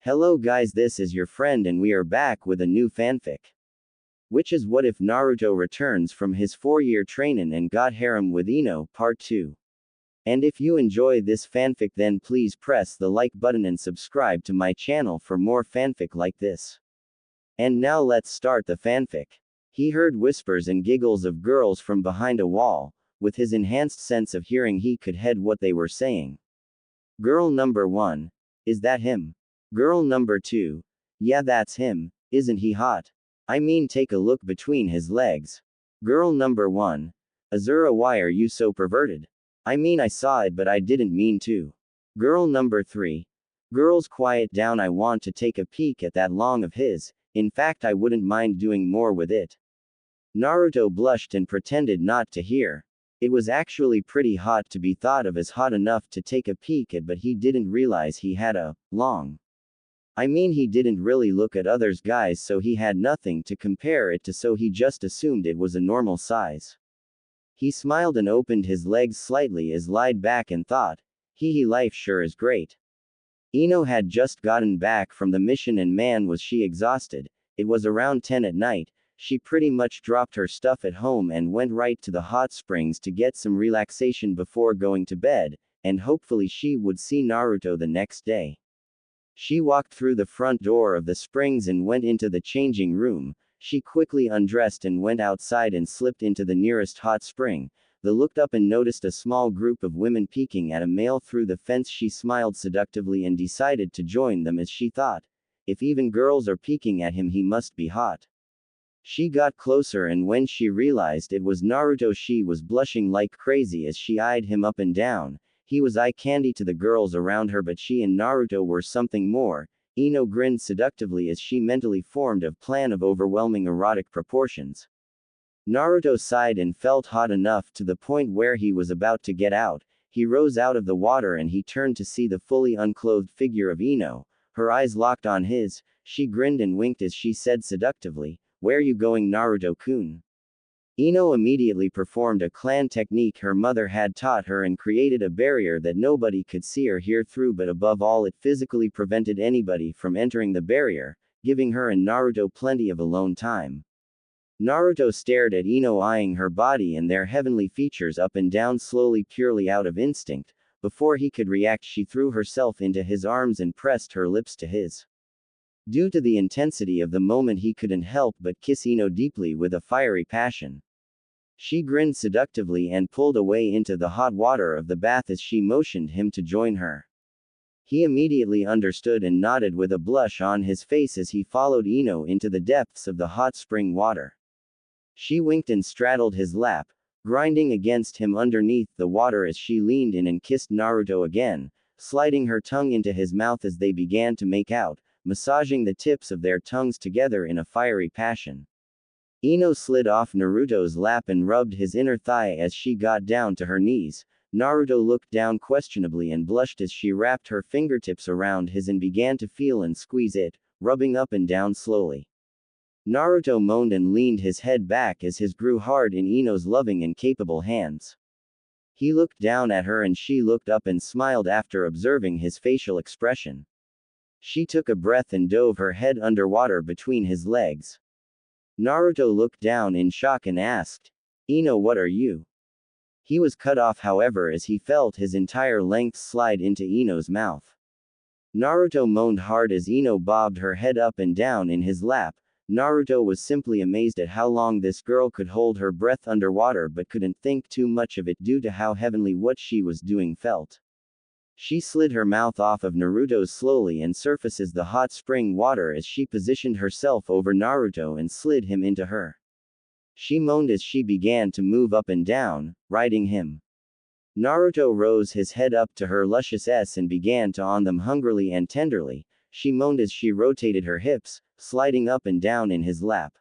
Hello guys, this is your friend and we are back with a new fanfic. Which is what if Naruto returns from his 4-year training and got harem with Ino, part 2. And if you enjoy this fanfic then please press the like button and subscribe to my channel for more fanfic like this. And now let's start the fanfic. He heard whispers and giggles of girls from behind a wall. With his enhanced sense of hearing he could head what they were saying. Girl number 1. Is that him? Girl number 2. Yeah, that's him. Isn't he hot? I mean, take a look between his legs. Girl number 1. Azura, why are you so perverted? I mean, I saw it but I didn't mean to. Girl number 3. Girls, quiet down, I want to take a peek at that long of his. In fact, I wouldn't mind doing more with it. Naruto blushed and pretended not to hear. It was actually pretty hot to be thought of as hot enough to take a peek at, but he didn't realize he had a long. I mean, he didn't really look at others guys, so he had nothing to compare it to, so he just assumed it was a normal size. He smiled and opened his legs slightly as lied back and thought, hee life sure is great. Ino had just gotten back from the mission and man was she exhausted. It was around 10 at night. She pretty much dropped her stuff at home and went right to the hot springs to get some relaxation before going to bed, and hopefully she would see Naruto the next day. She walked through the front door of the springs and went into the changing room. She quickly undressed and went outside and slipped into the nearest hot spring. Looked up and noticed a small group of women peeking at a male through the fence. She smiled seductively and decided to join them as she thought, if even girls are peeking at him, he must be hot. She got closer and when she realized it was Naruto she was blushing like crazy as she eyed him up and down. He was eye candy to the girls around her, but she and Naruto were something more. Ino grinned seductively as she mentally formed a plan of overwhelming erotic proportions. Naruto sighed and felt hot enough to the point where he was about to get out. He rose out of the water and he turned to see the fully unclothed figure of Ino. Her eyes locked on his. She grinned and winked as she said seductively, "Where you going, Naruto-kun?" Ino immediately performed a clan technique her mother had taught her and created a barrier that nobody could see or hear through, but above all it physically prevented anybody from entering the barrier, giving her and Naruto plenty of alone time. Naruto stared at Ino, eyeing her body and their heavenly features up and down slowly, purely out of instinct. Before he could react, she threw herself into his arms and pressed her lips to his. Due to the intensity of the moment he couldn't help but kiss Ino deeply with a fiery passion. She grinned seductively and pulled away into the hot water of the bath as she motioned him to join her. He immediately understood and nodded with a blush on his face as he followed Ino into the depths of the hot spring water. She winked and straddled his lap, grinding against him underneath the water as she leaned in and kissed Naruto again, sliding her tongue into his mouth as they began to make out, massaging the tips of their tongues together in a fiery passion. Ino slid off Naruto's lap and rubbed his inner thigh as she got down to her knees. Naruto looked down questionably and blushed as she wrapped her fingertips around his and began to feel and squeeze it, rubbing up and down slowly. Naruto moaned and leaned his head back as his grew hard in Ino's loving and capable hands. He looked down at her and she looked up and smiled after observing his facial expression. She took a breath and dove her head underwater between his legs. Naruto looked down in shock and asked, "Ino, what are you?" He was cut off, however, as he felt his entire length slide into Ino's mouth. Naruto moaned hard as Ino bobbed her head up and down in his lap. Naruto was simply amazed at how long this girl could hold her breath underwater but couldn't think too much of it due to how heavenly what she was doing felt. She slid her mouth off of Naruto's slowly and surfaces the hot spring water as she positioned herself over Naruto and slid him into her. She moaned as she began to move up and down, riding him. Naruto rose his head up to her luscious S and began to on them hungrily and tenderly. She moaned as she rotated her hips, sliding up and down in his lap.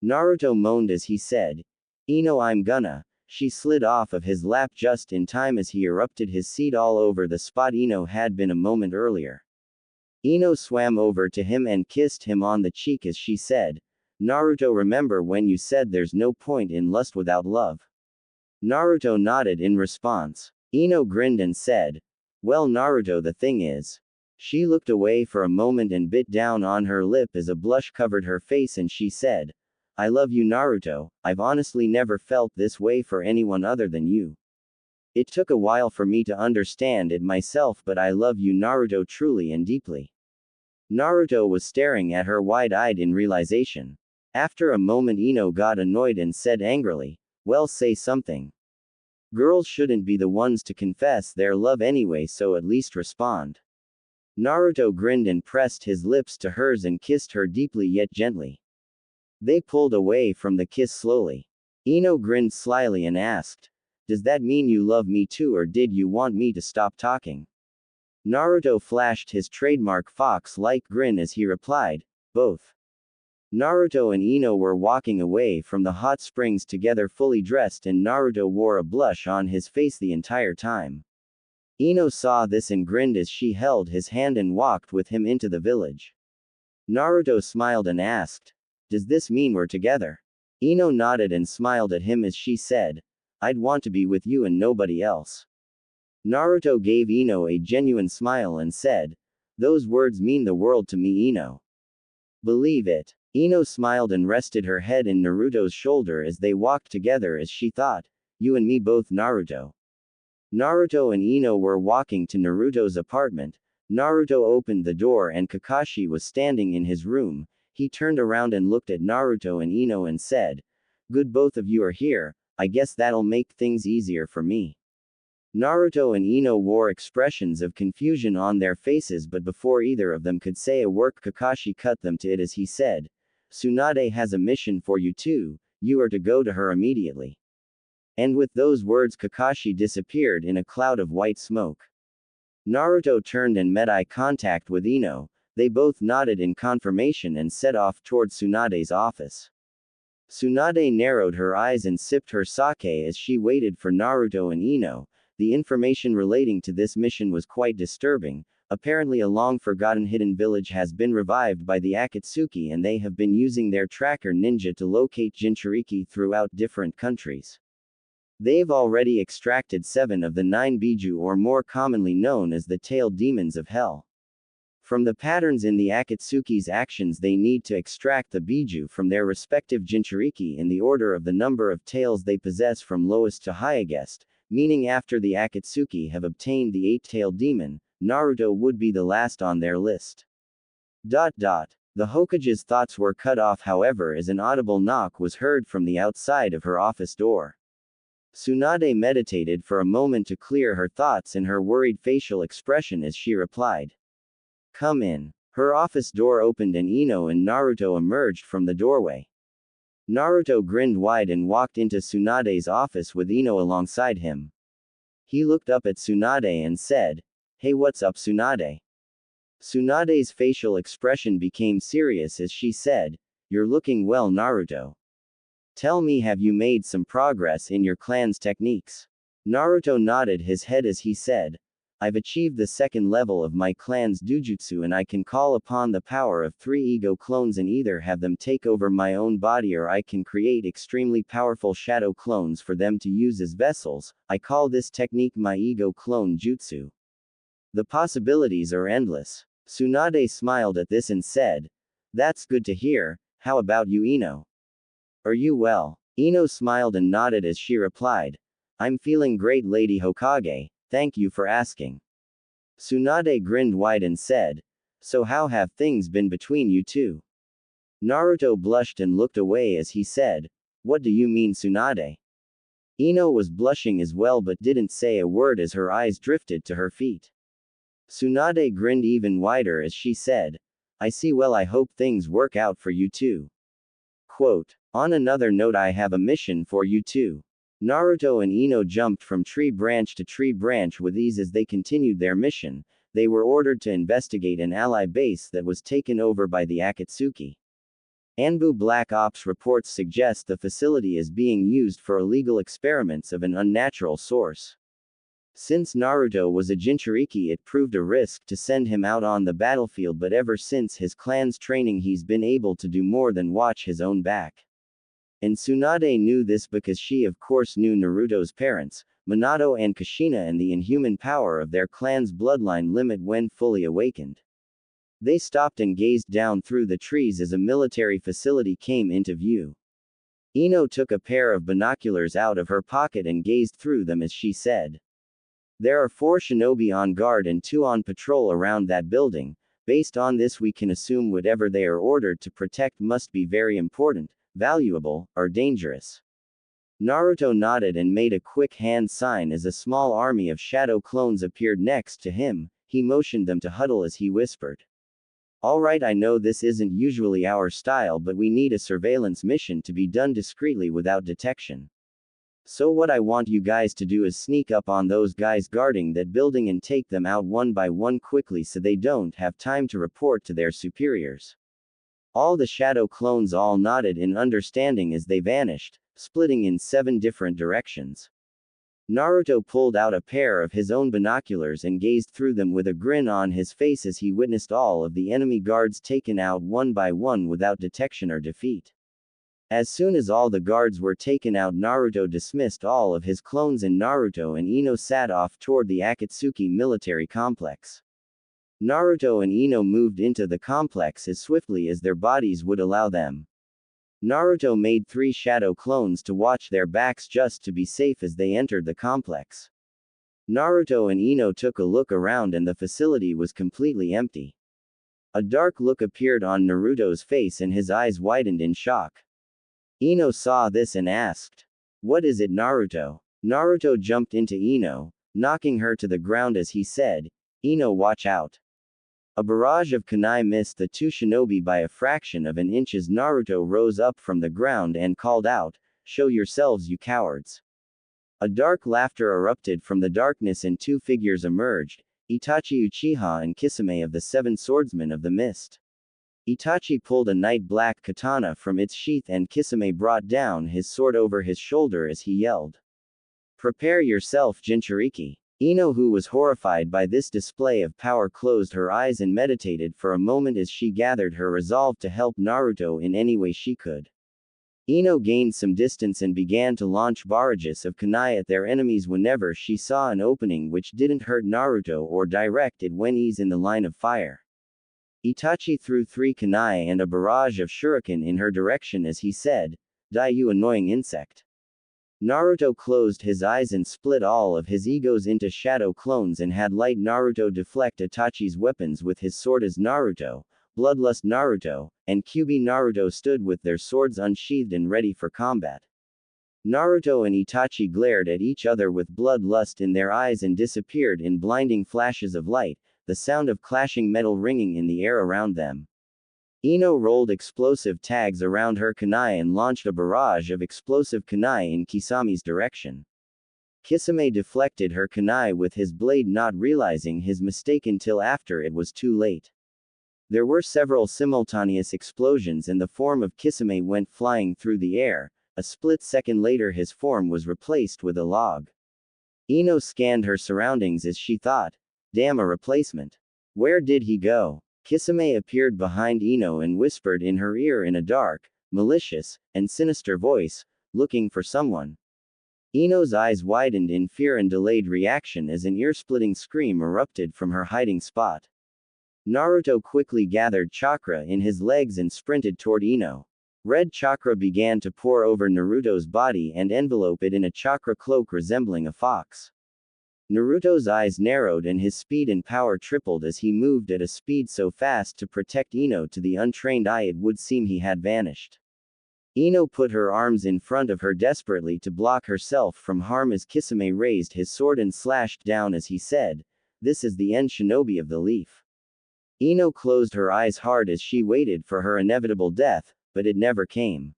Naruto moaned as he said, "Ino, I'm gonna." She slid off of his lap just in time as he erupted his seed all over the spot Ino had been a moment earlier. Ino swam over to him and kissed him on the cheek as she said, "Naruto, remember when you said there's no point in lust without love?" Naruto nodded in response. Ino grinned and said, "Well, Naruto, the thing is, She looked away for a moment and bit down on her lip as a blush covered her face and she said, I love you Naruto, I've honestly never felt this way for anyone other than you. It took a while for me to understand it myself but I love you Naruto truly and deeply. Naruto was staring at her wide-eyed in realization. After a moment Ino got annoyed and said angrily, well say something. Girls shouldn't be the ones to confess their love anyway so at least respond. Naruto grinned and pressed his lips to hers and kissed her deeply yet gently. They pulled away from the kiss slowly. Ino grinned slyly and asked, does that mean you love me too or did you want me to stop talking? Naruto flashed his trademark fox-like grin as he replied, both. Naruto and Ino were walking away from the hot springs together fully dressed and Naruto wore a blush on his face the entire time. Ino saw this and grinned as she held his hand and walked with him into the village. Naruto smiled and asked, does this mean we're together? Ino nodded and smiled at him as she said, I'd want to be with you and nobody else. Naruto gave Ino a genuine smile and said, those words mean the world to me Ino. Believe it. Ino smiled and rested her head in Naruto's shoulder as they walked together as she thought, you and me both Naruto. Naruto and Ino were walking to Naruto's apartment. Naruto opened the door and Kakashi was standing in his room. He turned around and looked at Naruto and Ino and said, good both of you are here, I guess that'll make things easier for me. Naruto and Ino wore expressions of confusion on their faces but before either of them could say a word Kakashi cut them to it as he said, Tsunade has a mission for you too, you are to go to her immediately. And with those words Kakashi disappeared in a cloud of white smoke. Naruto turned and met eye contact with Ino. They both nodded in confirmation and set off toward Tsunade's office. Tsunade narrowed her eyes and sipped her sake as she waited for Naruto and Ino. The information relating to this mission was quite disturbing. Apparently a long-forgotten hidden village has been revived by the Akatsuki and they have been using their tracker ninja to locate Jinchuriki throughout different countries. They've already extracted 7 of the 9 Biju or more commonly known as the tailed demons of hell. From the patterns in the Akatsuki's actions they need to extract the Biju from their respective Jinchuriki in the order of the number of tails they possess from lowest to highest, meaning after the Akatsuki have obtained the 8-tailed demon, Naruto would be the last on their list. The Hokage's thoughts were cut off however as an audible knock was heard from the outside of her office door. Tsunade meditated for a moment to clear her thoughts and her worried facial expression as she replied, come in. Her office door opened and Ino and Naruto emerged from the doorway. Naruto grinned wide and walked into Tsunade's office with Ino alongside him. He looked up at Tsunade and said, hey what's up Tsunade? Tsunade's facial expression became serious as she said, you're looking well Naruto. Tell me have you made some progress in your clan's techniques? Naruto nodded his head as he said, I've achieved the 2nd level of my clan's Dujutsu and I can call upon the power of 3 ego clones and either have them take over my own body or I can create extremely powerful shadow clones for them to use as vessels. I call this technique my ego clone jutsu. The possibilities are endless. Tsunade smiled at this and said, that's good to hear, how about you Ino? Are you well? Ino smiled and nodded as she replied, I'm feeling great Lady Hokage. Thank you for asking. Tsunade grinned wide and said, so how have things been between you two? Naruto blushed and looked away as he said, what do you mean Tsunade? Ino was blushing as well but didn't say a word as her eyes drifted to her feet. Tsunade grinned even wider as she said, I see well I hope things work out for you too. Quote, on another note I have a mission for you too. Naruto and Ino jumped from tree branch to tree branch with ease as they continued their mission. They were ordered to investigate an ally base that was taken over by the Akatsuki. Anbu Black Ops reports suggest the facility is being used for illegal experiments of an unnatural source. Since Naruto was a Jinchuriki it proved a risk to send him out on the battlefield but ever since his clan's training he's been able to do more than watch his own back. And Tsunade knew this because she of course knew Naruto's parents, Minato and Kushina and the inhuman power of their clan's bloodline limit when fully awakened. They stopped and gazed down through the trees as a military facility came into view. Ino took a pair of binoculars out of her pocket and gazed through them as she said, "There are 4 shinobi on guard and 2 on patrol around that building. Based on this we can assume whatever they are ordered to protect must be very important, valuable, or dangerous." Naruto nodded and made a quick hand sign as a small army of shadow clones appeared next to him. He motioned them to huddle as he whispered, "Alright, I know this isn't usually our style, but we need a surveillance mission to be done discreetly without detection. So what I want you guys to do is sneak up on those guys guarding that building and take them out one by one quickly so they don't have time to report to their superiors." All the shadow clones all nodded in understanding as they vanished, splitting in 7 different directions. Naruto pulled out a pair of his own binoculars and gazed through them with a grin on his face as he witnessed all of the enemy guards taken out one by one without detection or defeat. As soon as all the guards were taken out, Naruto dismissed all of his clones and Naruto and Ino sat off toward the Akatsuki military complex. Naruto and Ino moved into the complex as swiftly as their bodies would allow them. Naruto made 3 shadow clones to watch their backs just to be safe as they entered the complex. Naruto and Ino took a look around and the facility was completely empty. A dark look appeared on Naruto's face and his eyes widened in shock. Ino saw this and asked, "What is it, Naruto?" Naruto jumped into Ino, knocking her to the ground as he said, "Ino, watch out." A barrage of kunai missed the 2 shinobi by a fraction of an inch as Naruto rose up from the ground and called out, "Show yourselves, you cowards." A dark laughter erupted from the darkness and 2 figures emerged, Itachi Uchiha and Kisame of the 7 Swordsmen of the Mist. Itachi pulled a night black katana from its sheath and Kisame brought down his sword over his shoulder as he yelled, "Prepare yourself, Jinchuriki." Ino, who was horrified by this display of power, closed her eyes and meditated for a moment as she gathered her resolve to help Naruto in any way she could. Ino gained some distance and began to launch barrages of kunai at their enemies whenever she saw an opening which didn't hurt Naruto or directed when he's in the line of fire. Itachi threw 3 kunai and a barrage of shuriken in her direction as he said, "Die, you annoying insect." Naruto closed his eyes and split all of his egos into shadow clones and had light Naruto deflect Itachi's weapons with his sword as Naruto, Bloodlust Naruto, and Kyuubi Naruto stood with their swords unsheathed and ready for combat. Naruto and Itachi glared at each other with bloodlust in their eyes and disappeared in blinding flashes of light, the sound of clashing metal ringing in the air around them. Ino rolled explosive tags around her kunai and launched a barrage of explosive kunai in Kisame's direction. Kisame deflected her kunai with his blade, not realizing his mistake until after it was too late. There were several simultaneous explosions and the form of Kisame went flying through the air. A split second later his form was replaced with a log. Ino scanned her surroundings as she thought, "Damn, a replacement. Where did he go?" Kisame appeared behind Ino and whispered in her ear in a dark, malicious, and sinister voice, "Looking for someone." Ino's eyes widened in fear and delayed reaction as an ear-splitting scream erupted from her hiding spot. Naruto quickly gathered chakra in his legs and sprinted toward Ino. Red chakra began to pour over Naruto's body and envelope it in a chakra cloak resembling a fox. Naruto's eyes narrowed and his speed and power tripled as he moved at a speed so fast to protect Ino. To the untrained eye it would seem he had vanished. Ino put her arms in front of her desperately to block herself from harm as Kisame raised his sword and slashed down as he said, "This is the end, shinobi of the leaf." Ino closed her eyes hard as she waited for her inevitable death, but it never came.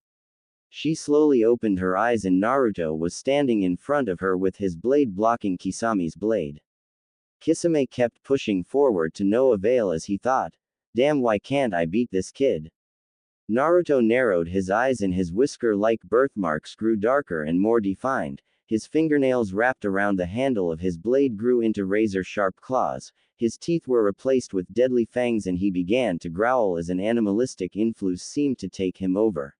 She slowly opened her eyes and Naruto was standing in front of her with his blade blocking Kisame's blade. Kisame kept pushing forward to no avail as he thought, "Damn, why can't I beat this kid?" Naruto narrowed his eyes and his whisker-like birthmarks grew darker and more defined. His fingernails wrapped around the handle of his blade grew into razor-sharp claws. His teeth were replaced with deadly fangs and he began to growl as an animalistic influence seemed to take him over.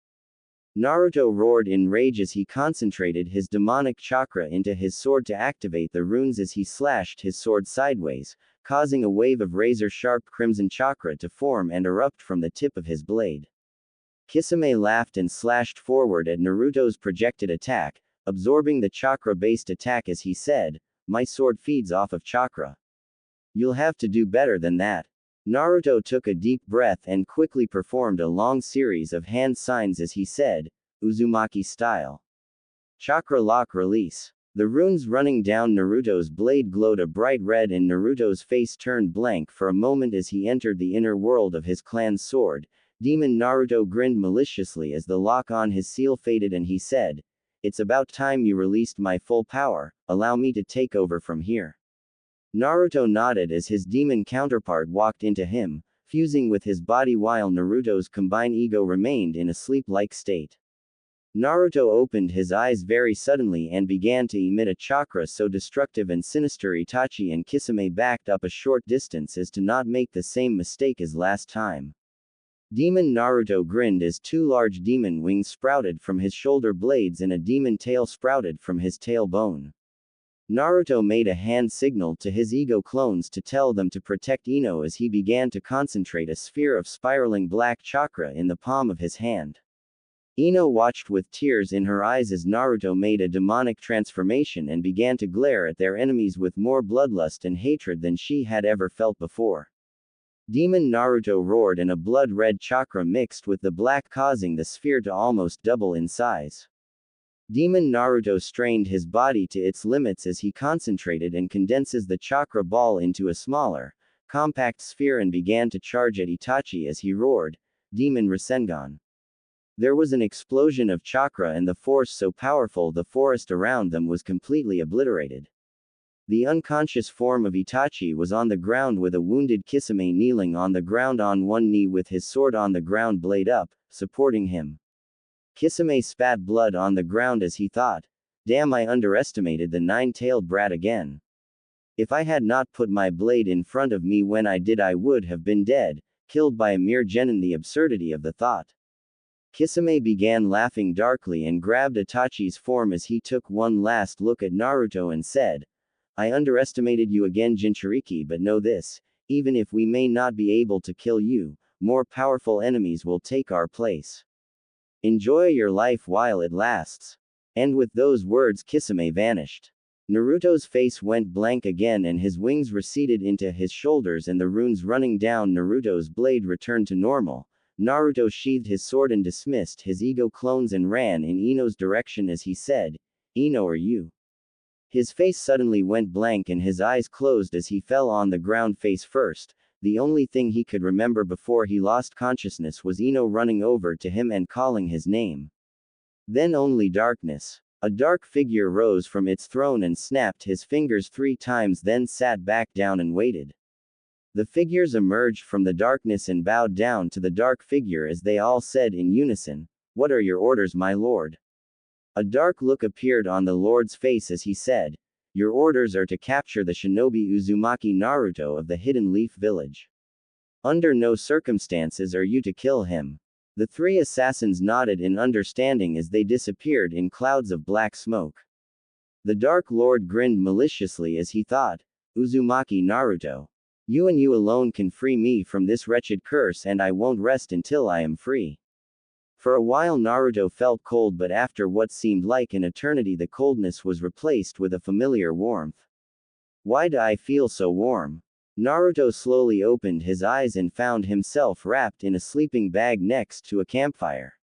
Naruto roared in rage as he concentrated his demonic chakra into his sword to activate the runes as he slashed his sword sideways, causing a wave of razor-sharp crimson chakra to form and erupt from the tip of his blade. Kisame laughed and slashed forward at Naruto's projected attack, absorbing the chakra-based attack as he said, "My sword feeds off of chakra. You'll have to do better than that." Naruto took a deep breath and quickly performed a long series of hand signs as he said, Uzumaki style. Chakra lock release. The runes running down Naruto's blade glowed a bright red and Naruto's face turned blank for a moment as he entered the inner world of his clan's sword. Demon Naruto grinned maliciously as the lock on his seal faded and he said, "It's about time you released my full power, allow me to take over from here." Naruto nodded as his demon counterpart walked into him, fusing with his body while Naruto's combined ego remained in a sleep-like state. Naruto opened his eyes very suddenly and began to emit a chakra so destructive and sinister Itachi and Kisame backed up a short distance as to not make the same mistake as last time. Demon Naruto grinned as two large demon wings sprouted from his shoulder blades and a demon tail sprouted from his tailbone. Naruto made a hand signal to his ego clones to tell them to protect Ino as he began to concentrate a sphere of spiraling black chakra in the palm of his hand. Ino watched with tears in her eyes as Naruto made a demonic transformation and began to glare at their enemies with more bloodlust and hatred than she had ever felt before. Demon Naruto roared and a blood-red chakra mixed with the black causing the sphere to almost double in size. Demon Naruto strained his body to its limits as he concentrated and condenses the chakra ball into a smaller, compact sphere and began to charge at Itachi as he roared, "Demon Rasengan." There was an explosion of chakra and the force so powerful the forest around them was completely obliterated. The unconscious form of Itachi was on the ground with a wounded Kisame kneeling on the ground on one knee with his sword on the ground blade up, supporting him. Kisame spat blood on the ground as he thought, "Damn, I underestimated the nine-tailed brat again. If I had not put my blade in front of me when I did I would have been dead, killed by a mere genin." The absurdity of the thought. Kisame began laughing darkly and grabbed Itachi's form as he took one last look at Naruto and said, "I underestimated you again Jinchuriki, but know this, even if we may not be able to kill you, more powerful enemies will take our place. Enjoy your life while it lasts." And with those words Kisame vanished. Naruto's face went blank again and his wings receded into his shoulders and the runes running down Naruto's blade returned to normal. Naruto sheathed his sword and dismissed his ego clones and ran in Ino's direction as he said, "Ino, are you?" His face suddenly went blank and his eyes closed as he fell on the ground face first. The only thing he could remember before he lost consciousness was Ino running over to him and calling his name. Then only darkness. A dark figure rose from its throne and snapped his fingers 3 times, then sat back down and waited. The figures emerged from the darkness and bowed down to the dark figure as they all said in unison, "What are your orders, my lord?" A dark look appeared on the lord's face as he said, "Your orders are to capture the shinobi Uzumaki Naruto of the Hidden Leaf Village. Under no circumstances are you to kill him." The 3 assassins nodded in understanding as they disappeared in clouds of black smoke. The Dark Lord grinned maliciously as he thought, "Uzumaki Naruto. You and you alone can free me from this wretched curse and I won't rest until I am free." For a while Naruto felt cold, but after what seemed like an eternity the coldness was replaced with a familiar warmth. "Why do I feel so warm?" Naruto slowly opened his eyes and found himself wrapped in a sleeping bag next to a campfire.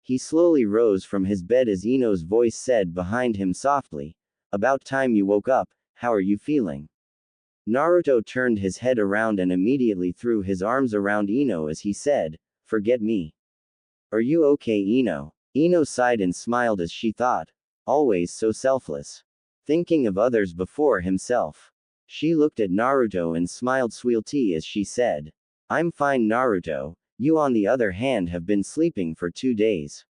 He slowly rose from his bed as Ino's voice said behind him softly, "About time you woke up, how are you feeling?" Naruto turned his head around and immediately threw his arms around Ino as he said, "Forget me. Are you okay, Ino?" Ino sighed and smiled as she thought, always so selfless. Thinking of others before himself. She looked at Naruto and smiled sweetly as she said, "I'm fine, Naruto. You on the other hand have been sleeping for 2 days."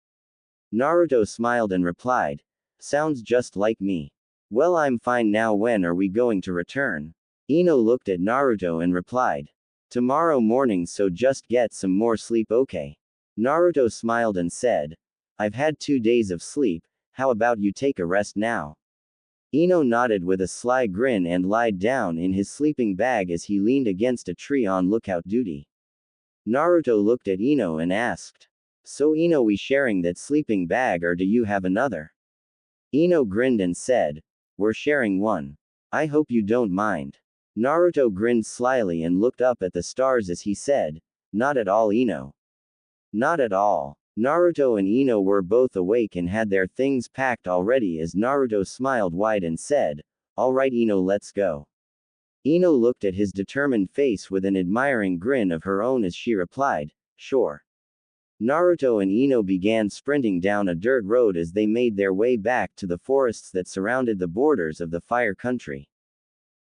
Naruto smiled and replied, "Sounds just like me. Well, I'm fine now. When are we going to return?" Ino looked at Naruto and replied, "Tomorrow morning, so just get some more sleep, okay?" Naruto smiled and said, I've had 2 days of sleep, how about you take a rest now? Ino nodded with a sly grin and lied down in his sleeping bag as he leaned against a tree on lookout duty. Naruto looked at Ino and asked, "So Ino, we sharing that sleeping bag or do you have another?" Ino grinned and said, "We're sharing one. I hope you don't mind." Naruto grinned slyly and looked up at the stars as he said, "Not at all, Ino. Not at all." Naruto and Ino were both awake and had their things packed already as Naruto smiled wide and said, "All right, Ino, let's go." Ino looked at his determined face with an admiring grin of her own as she replied, "Sure." Naruto and Ino began sprinting down a dirt road as they made their way back to the forests that surrounded the borders of the Fire Country.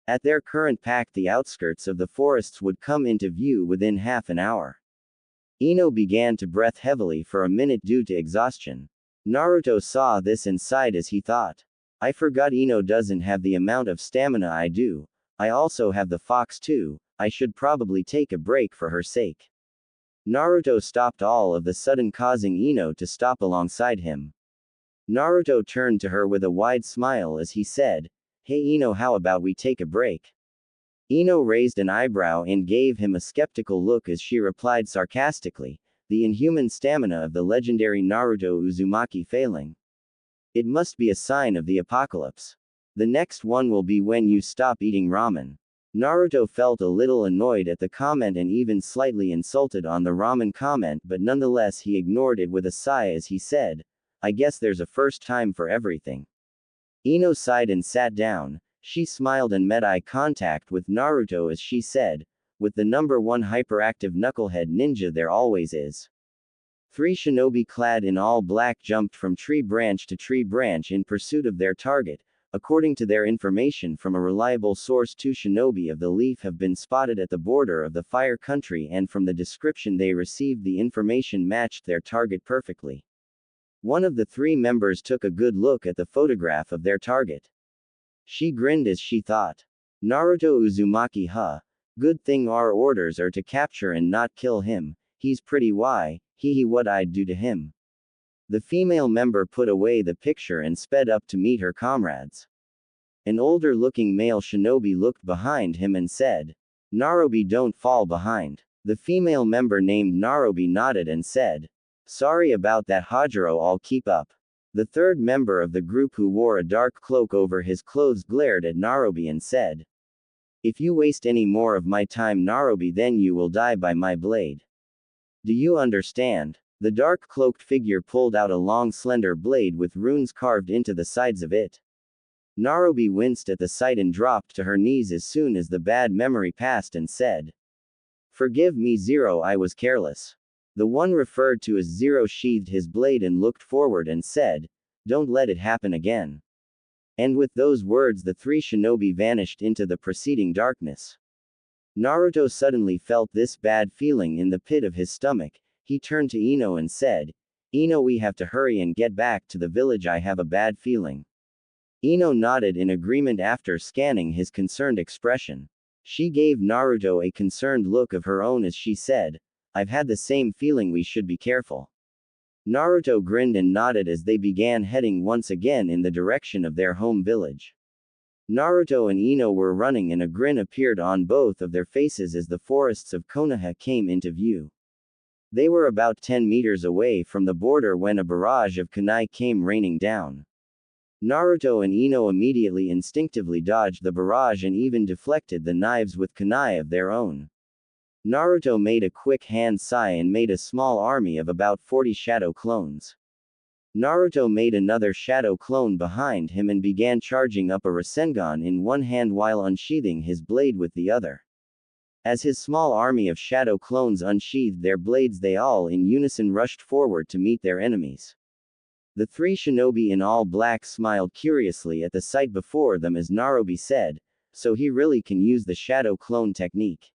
At their current pace, the outskirts of the forests would come into view within half an hour. Ino began to breath heavily for a minute due to exhaustion. Naruto saw this and sighed as he thought, "I forgot Ino doesn't have the amount of stamina I do. I also have the fox too. I should probably take a break for her sake." Naruto stopped all of the sudden, causing Ino to stop alongside him. Naruto turned to her with a wide smile as he said, "Hey Ino, how about we take a break?" Ino raised an eyebrow and gave him a skeptical look as she replied sarcastically, "The inhuman stamina of the legendary Naruto Uzumaki failing. It must be a sign of the apocalypse. The next one will be when you stop eating ramen." Naruto felt a little annoyed at the comment and even slightly insulted on the ramen comment, but nonetheless he ignored it with a sigh as he said, "I guess there's a first time for everything." Ino sighed and sat down. She smiled and met eye contact with Naruto as she said, "With the number one hyperactive knucklehead ninja there always is." 3 shinobi clad in all black jumped from tree branch to tree branch in pursuit of their target. According to their information from a reliable source, 2 shinobi of the leaf have been spotted at the border of the Fire Country, and from the description they received, the information matched their target perfectly. One of the 3 members took a good look at the photograph of their target. She grinned as she thought, "Naruto Uzumaki, huh? Good thing our orders are to capture and not kill him. He's pretty hee what I'd do to him." The female member put away the picture and sped up to meet her comrades. An older-looking male shinobi looked behind him and said, "Narobi, don't fall behind." The female member named Narobi nodded and said, "Sorry about that, Hajiro, I'll keep up." The third member of the group, who wore a dark cloak over his clothes, glared at Narobi and said, "If you waste any more of my time, Narobi, then you will die by my blade. Do you understand?" The dark cloaked figure pulled out a long slender blade with runes carved into the sides of it. Narobi winced at the sight and dropped to her knees as soon as the bad memory passed and said, "Forgive me, Zero, I was careless." The one referred to as Zero sheathed his blade and looked forward and said, "Don't let it happen again." And with those words, the 3 shinobi vanished into the preceding darkness. Naruto suddenly felt this bad feeling in the pit of his stomach. He turned to Ino and said, "Ino, we have to hurry and get back to the village. I have a bad feeling." Ino nodded in agreement after scanning his concerned expression. She gave Naruto a concerned look of her own as she said, "I've had the same feeling, we should be careful." Naruto grinned and nodded as they began heading once again in the direction of their home village. Naruto and Ino were running and a grin appeared on both of their faces as the forests of Konoha came into view. They were about 10 meters away from the border when a barrage of kunai came raining down. Naruto and Ino immediately instinctively dodged the barrage and even deflected the knives with kunai of their own. Naruto made a quick hand sigh and made a small army of about 40 shadow clones. Naruto made another shadow clone behind him and began charging up a Rasengan in one hand while unsheathing his blade with the other. As his small army of shadow clones unsheathed their blades, they all in unison rushed forward to meet their enemies. The 3 shinobi in all black smiled curiously at the sight before them as Narobi said, "So he really can use the shadow clone technique.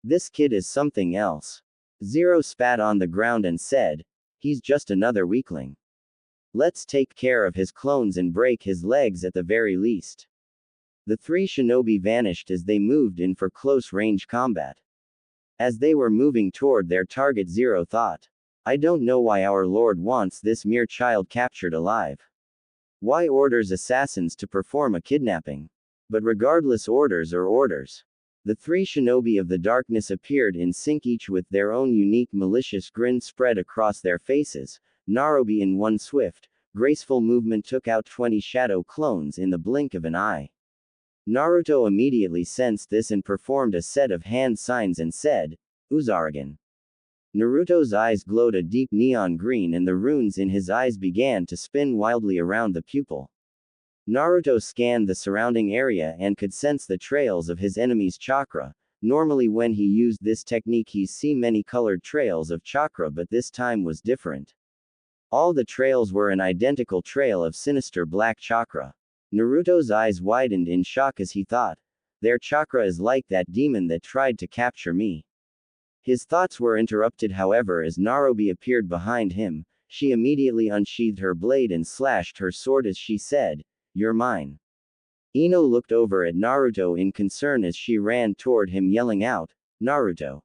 This kid is something else." Zero spat on the ground and said, "He's just another weakling. Let's take care of his clones and break his legs at the very least." The 3 shinobi vanished as they moved in for close range combat. As they were moving toward their target, Zero thought, I don't know why our Lord wants this mere child captured alive. Why orders assassins to perform a kidnapping? But regardless, orders are orders. The three shinobi of the darkness appeared in sync, each with their own unique malicious grin spread across their faces. Naruto in one swift, graceful movement took out 20 shadow clones in the blink of an eye. Naruto immediately sensed this and performed a set of hand signs and said, Uzaragan. Naruto's eyes glowed a deep neon green and the runes in his eyes began to spin wildly around the pupil. Naruto scanned the surrounding area and could sense the trails of his enemy's chakra. Normally when he used this technique he see many colored trails of chakra, but this time was different. All the trails were an identical trail of sinister black chakra. Naruto's eyes widened in shock as he thought, their chakra is like that demon that tried to capture me. His thoughts were interrupted however as Naruto appeared behind him. She immediately unsheathed her blade and slashed her sword as she said, "You're mine." Ino looked over at Naruto in concern as she ran toward him yelling out, "Naruto."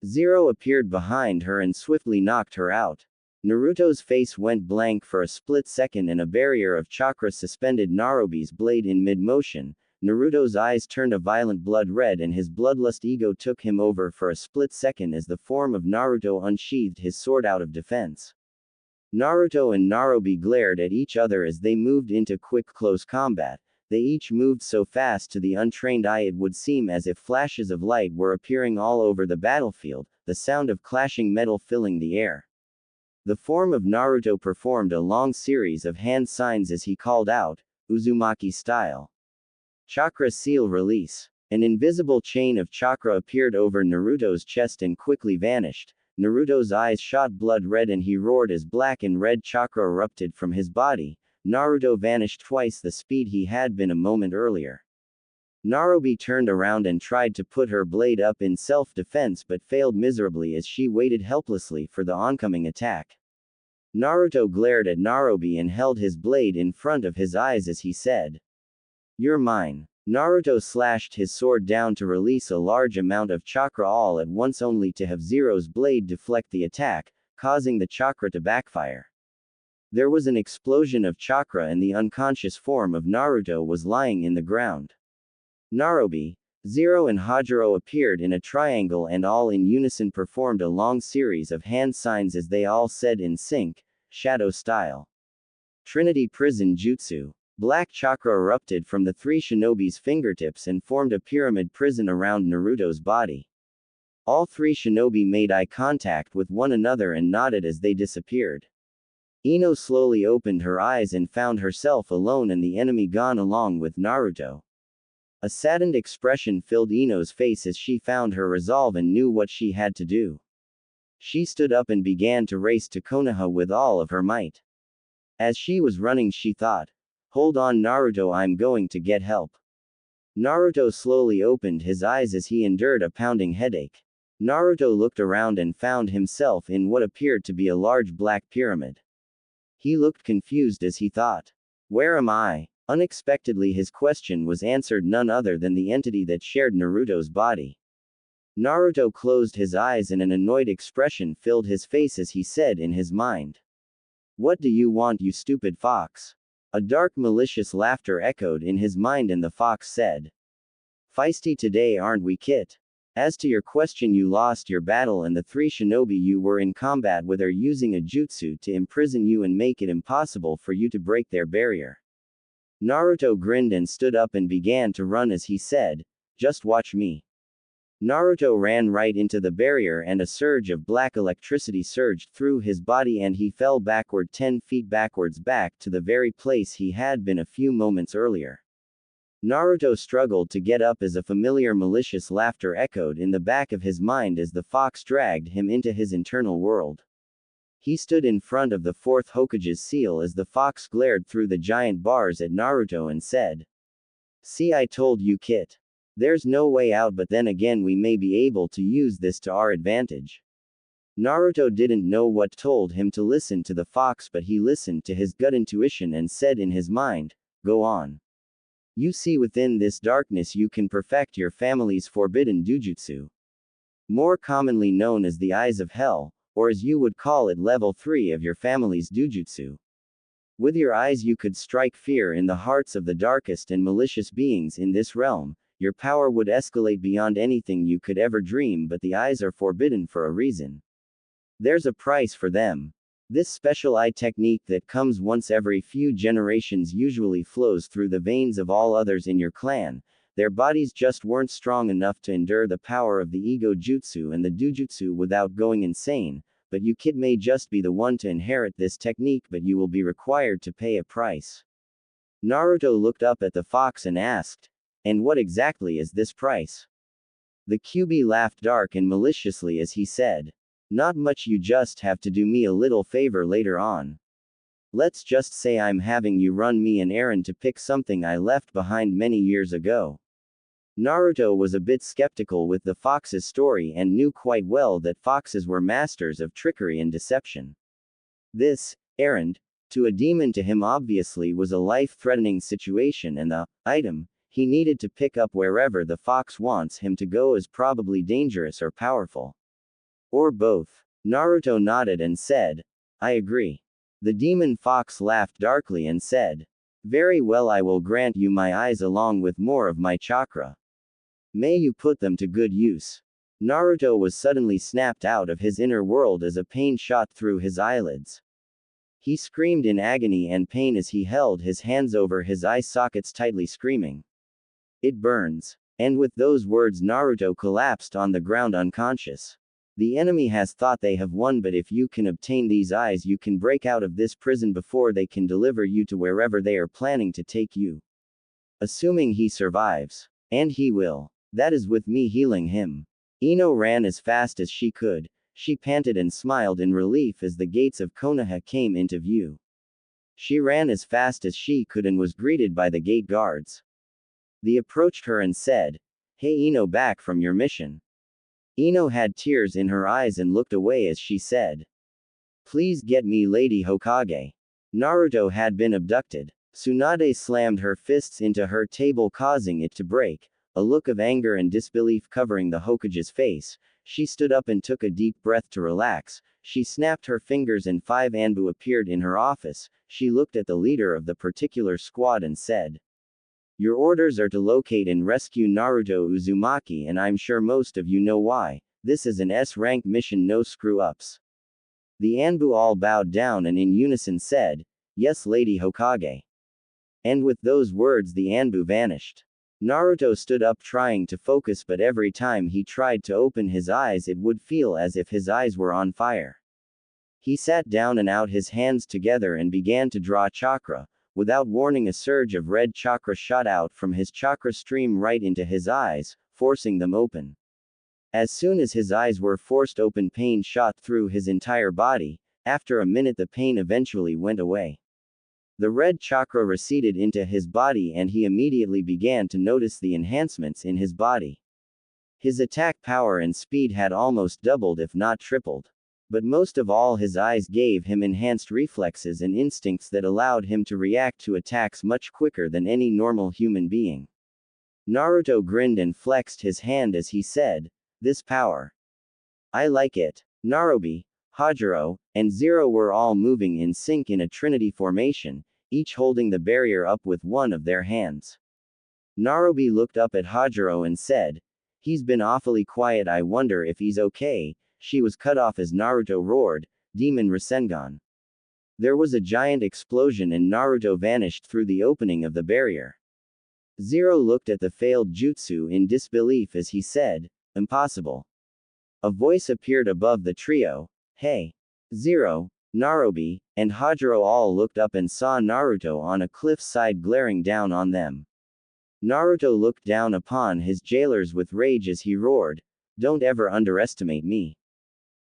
Zero appeared behind her and swiftly knocked her out. Naruto's face went blank for a split second and a barrier of chakra suspended Naruto's blade in mid-motion. Naruto's eyes turned a violent blood red and his bloodlust ego took him over for a split second as the form of Naruto unsheathed his sword out of defense. Naruto and Naruto glared at each other as they moved into quick close combat. They each moved so fast to the untrained eye it would seem as if flashes of light were appearing all over the battlefield, the sound of clashing metal filling the air. The form of Naruto performed a long series of hand signs as he called out, Uzumaki style. Chakra seal release. An invisible chain of chakra appeared over Naruto's chest and quickly vanished. Naruto's eyes shot blood red and he roared as black and red chakra erupted from his body. Naruto vanished twice the speed he had been a moment earlier. Naruto turned around and tried to put her blade up in self-defense but failed miserably as she waited helplessly for the oncoming attack. Naruto glared at Naruto and held his blade in front of his eyes as he said, "You're mine." Naruto slashed his sword down to release a large amount of chakra all at once only to have Zero's blade deflect the attack, causing the chakra to backfire. There was an explosion of chakra and the unconscious form of Naruto was lying in the ground. Naruto, Zero and Hajiro appeared in a triangle and all in unison performed a long series of hand signs as they all said in sync, shadow style. Trinity Prison Jutsu. Black chakra erupted from the three shinobi's fingertips and formed a pyramid prison around Naruto's body. All three shinobi made eye contact with one another and nodded as they disappeared. Ino slowly opened her eyes and found herself alone and the enemy gone along with Naruto. A saddened expression filled Ino's face as she found her resolve and knew what she had to do. She stood up and began to race to Konoha with all of her might. As she was running she thought, "Hold on Naruto, I'm going to get help." Naruto slowly opened his eyes as he endured a pounding headache. Naruto looked around and found himself in what appeared to be a large black pyramid. He looked confused as he thought, "Where am I?" Unexpectedly his question was answered none other than the entity that shared Naruto's body. Naruto closed his eyes and an annoyed expression filled his face as he said in his mind, "What do you want, you stupid fox?" A dark malicious laughter echoed in his mind and the fox said, "Feisty today aren't we, Kit? As to your question, you lost your battle and the three shinobi you were in combat with are using a jutsu to imprison you and make it impossible for you to break their barrier." Naruto grinned and stood up and began to run as he said, "Just watch me." Naruto ran right into the barrier and a surge of black electricity surged through his body and he fell backward 10 feet backwards back to the very place he had been a few moments earlier. Naruto struggled to get up as a familiar malicious laughter echoed in the back of his mind as the fox dragged him into his internal world. He stood in front of the fourth Hokage's seal as the fox glared through the giant bars at Naruto and said, "See, I told you, Kit. There's no way out, but then again we may be able to use this to our advantage." Naruto didn't know what told him to listen to the fox, but he listened to his gut intuition and said in his mind, "Go on. You see, within this darkness you can perfect your family's forbidden dujutsu. More commonly known as the Eyes of Hell, or as you would call it, level 3 of your family's dujutsu. With your eyes you could strike fear in the hearts of the darkest and malicious beings in this realm. Your power would escalate beyond anything you could ever dream, but the eyes are forbidden for a reason. There's a price for them. This special eye technique that comes once every few generations usually flows through the veins of all others in your clan. Their bodies just weren't strong enough to endure the power of the ego jutsu and the dujutsu without going insane, but you kid may just be the one to inherit this technique, but you will be required to pay a price. Naruto looked up at the fox and asked, "And what exactly is this price?" The QB laughed dark and maliciously as he said, "Not much, you just have to do me a little favor later on. Let's just say I'm having you run me an errand to pick something I left behind many years ago." Naruto was a bit skeptical with the fox's story and knew quite well that foxes were masters of trickery and deception. This errand, to a demon to him obviously was a life-threatening situation, and the item he needed to pick up wherever the fox wants him to go is probably dangerous or powerful. Or both. Naruto nodded and said, "I agree." The demon fox laughed darkly and said, "Very well, I will grant you my eyes along with more of my chakra. May you put them to good use." Naruto was suddenly snapped out of his inner world as a pain shot through his eyelids. He screamed in agony and pain as he held his hands over his eye sockets tightly, screaming, "It burns." And with those words Naruto collapsed on the ground unconscious. The enemy has thought they have won, but if you can obtain these eyes you can break out of this prison before they can deliver you to wherever they are planning to take you. Assuming he survives. And he will. That is with me healing him. Ino ran as fast as she could. She panted and smiled in relief as the gates of Konoha came into view. She ran as fast as she could and was greeted by the gate guards. They approached her and said, "Hey Ino, back from your mission." Ino had tears in her eyes and looked away as she said, "Please get me Lady Hokage. Naruto had been abducted." Tsunade slammed her fists into her table, causing it to break. A look of anger and disbelief covering the Hokage's face. She stood up and took a deep breath to relax. She snapped her fingers and 5 Anbu appeared in her office. She looked at the leader of the particular squad and said, "Your orders are to locate and rescue Naruto Uzumaki, and I'm sure most of you know why. This is an S-rank mission, no screw-ups." The Anbu all bowed down and in unison said, "Yes, Lady Hokage." And with those words the Anbu vanished. Naruto stood up trying to focus, but every time he tried to open his eyes it would feel as if his eyes were on fire. He sat down and out his hands together and began to draw chakra. Without warning, a surge of red chakra shot out from his chakra stream right into his eyes, forcing them open. As soon as his eyes were forced open, pain shot through his entire body. After a minute the pain eventually went away. The red chakra receded into his body and he immediately began to notice the enhancements in his body. His attack power and speed had almost doubled, if not tripled. But most of all, his eyes gave him enhanced reflexes and instincts that allowed him to react to attacks much quicker than any normal human being. Naruto grinned and flexed his hand as he said, "This power. I like it." Narobi, Hajiro, and Zero were all moving in sync in a trinity formation, each holding the barrier up with one of their hands. Narobi looked up at Hajiro and said, "He's been awfully quiet, I wonder if he's okay." She was cut off as Naruto roared, "Demon Rasengan." There was a giant explosion and Naruto vanished through the opening of the barrier. Zero looked at the failed jutsu in disbelief as he said, "Impossible." A voice appeared above the trio, "Hey." Zero, Narobi, and Hajiro all looked up and saw Naruto on a cliffside glaring down on them. Naruto looked down upon his jailers with rage as he roared, "Don't ever underestimate me."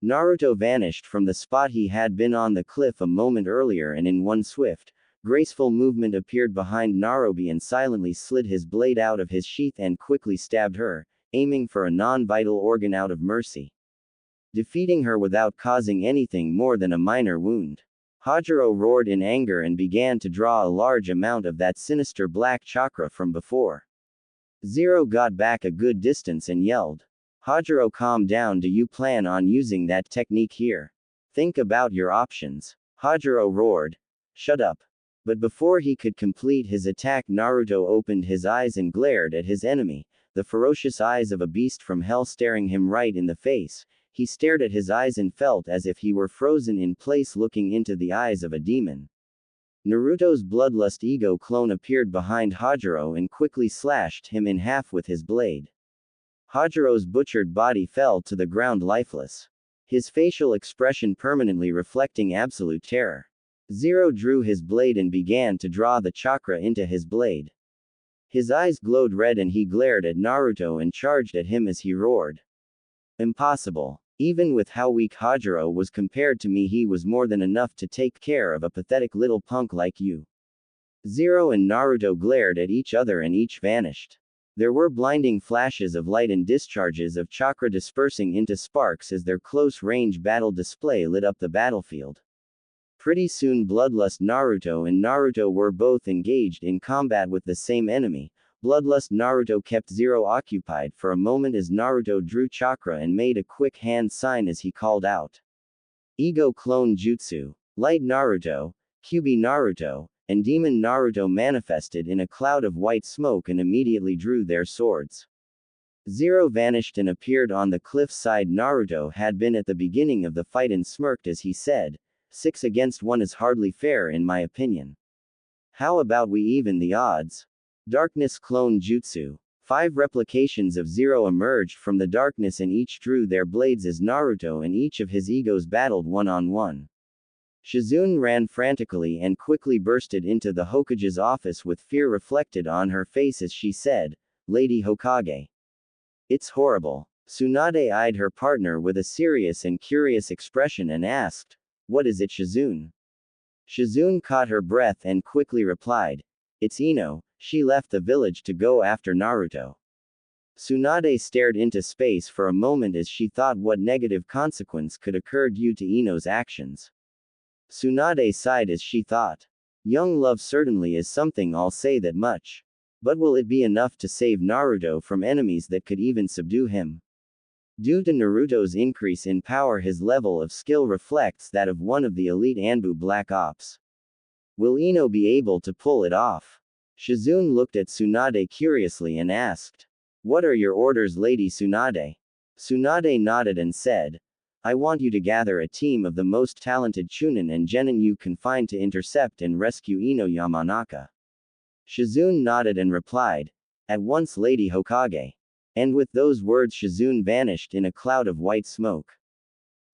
Naruto vanished from the spot he had been on the cliff a moment earlier and in one swift, graceful movement appeared behind Narobi and silently slid his blade out of his sheath and quickly stabbed her, aiming for a non-vital organ out of mercy. Defeating her without causing anything more than a minor wound. Hajiro roared in anger and began to draw a large amount of that sinister black chakra from before. Zero got back a good distance and yelled, Hajiro, calm down. Do you plan on using that technique here? Think about your options. Hajiro roared. Shut up. But before he could complete his attack, Naruto opened his eyes and glared at his enemy, the ferocious eyes of a beast from hell staring him right in the face. He stared at his eyes and felt as if he were frozen in place, looking into the eyes of a demon. Naruto's bloodlust ego clone appeared behind Hajiro and quickly slashed him in half with his blade. Hajiro's butchered body fell to the ground lifeless, his facial expression permanently reflecting absolute terror. Zero drew his blade and began to draw the chakra into his blade. His eyes glowed red and he glared at Naruto and charged at him as he roared. Impossible. Even with how weak Hajiro was compared to me, he was more than enough to take care of a pathetic little punk like you. Zero and Naruto glared at each other and each vanished. There were blinding flashes of light and discharges of chakra dispersing into sparks as their close-range battle display lit up the battlefield. Pretty soon Bloodlust Naruto and Naruto were both engaged in combat with the same enemy. Bloodlust Naruto kept Zero occupied for a moment as Naruto drew chakra and made a quick hand sign as he called out. Ego Clone Jutsu. Light Naruto, Kyuubi Naruto, and Demon Naruto manifested in a cloud of white smoke and immediately drew their swords. Zero vanished and appeared on the cliff side. Naruto had been at the beginning of the fight and smirked as he said, 6 against 1 is hardly fair in my opinion. How about we even the odds? Darkness Clone Jutsu. 5 replications of Zero emerged from the darkness and each drew their blades as Naruto and each of his egos battled one-on-one. Shizune ran frantically and quickly bursted into the Hokage's office with fear reflected on her face as she said, Lady Hokage. It's horrible. Tsunade eyed her partner with a serious and curious expression and asked, What is it, Shizune? Shizune caught her breath and quickly replied, It's Ino, she left the village to go after Naruto. Tsunade stared into space for a moment as she thought what negative consequence could occur due to Ino's actions. Tsunade sighed as she thought. Young love certainly is something, I'll say that much. But will it be enough to save Naruto from enemies that could even subdue him? Due to Naruto's increase in power, his level of skill reflects that of one of the elite Anbu Black Ops. Will Ino be able to pull it off? Shizune looked at Tsunade curiously and asked. What are your orders, Lady Tsunade? Tsunade nodded and said, I want you to gather a team of the most talented Chunin and Genin you can find to intercept and rescue Ino Yamanaka. Shizune nodded and replied, At once, Lady Hokage. And with those words Shizune vanished in a cloud of white smoke.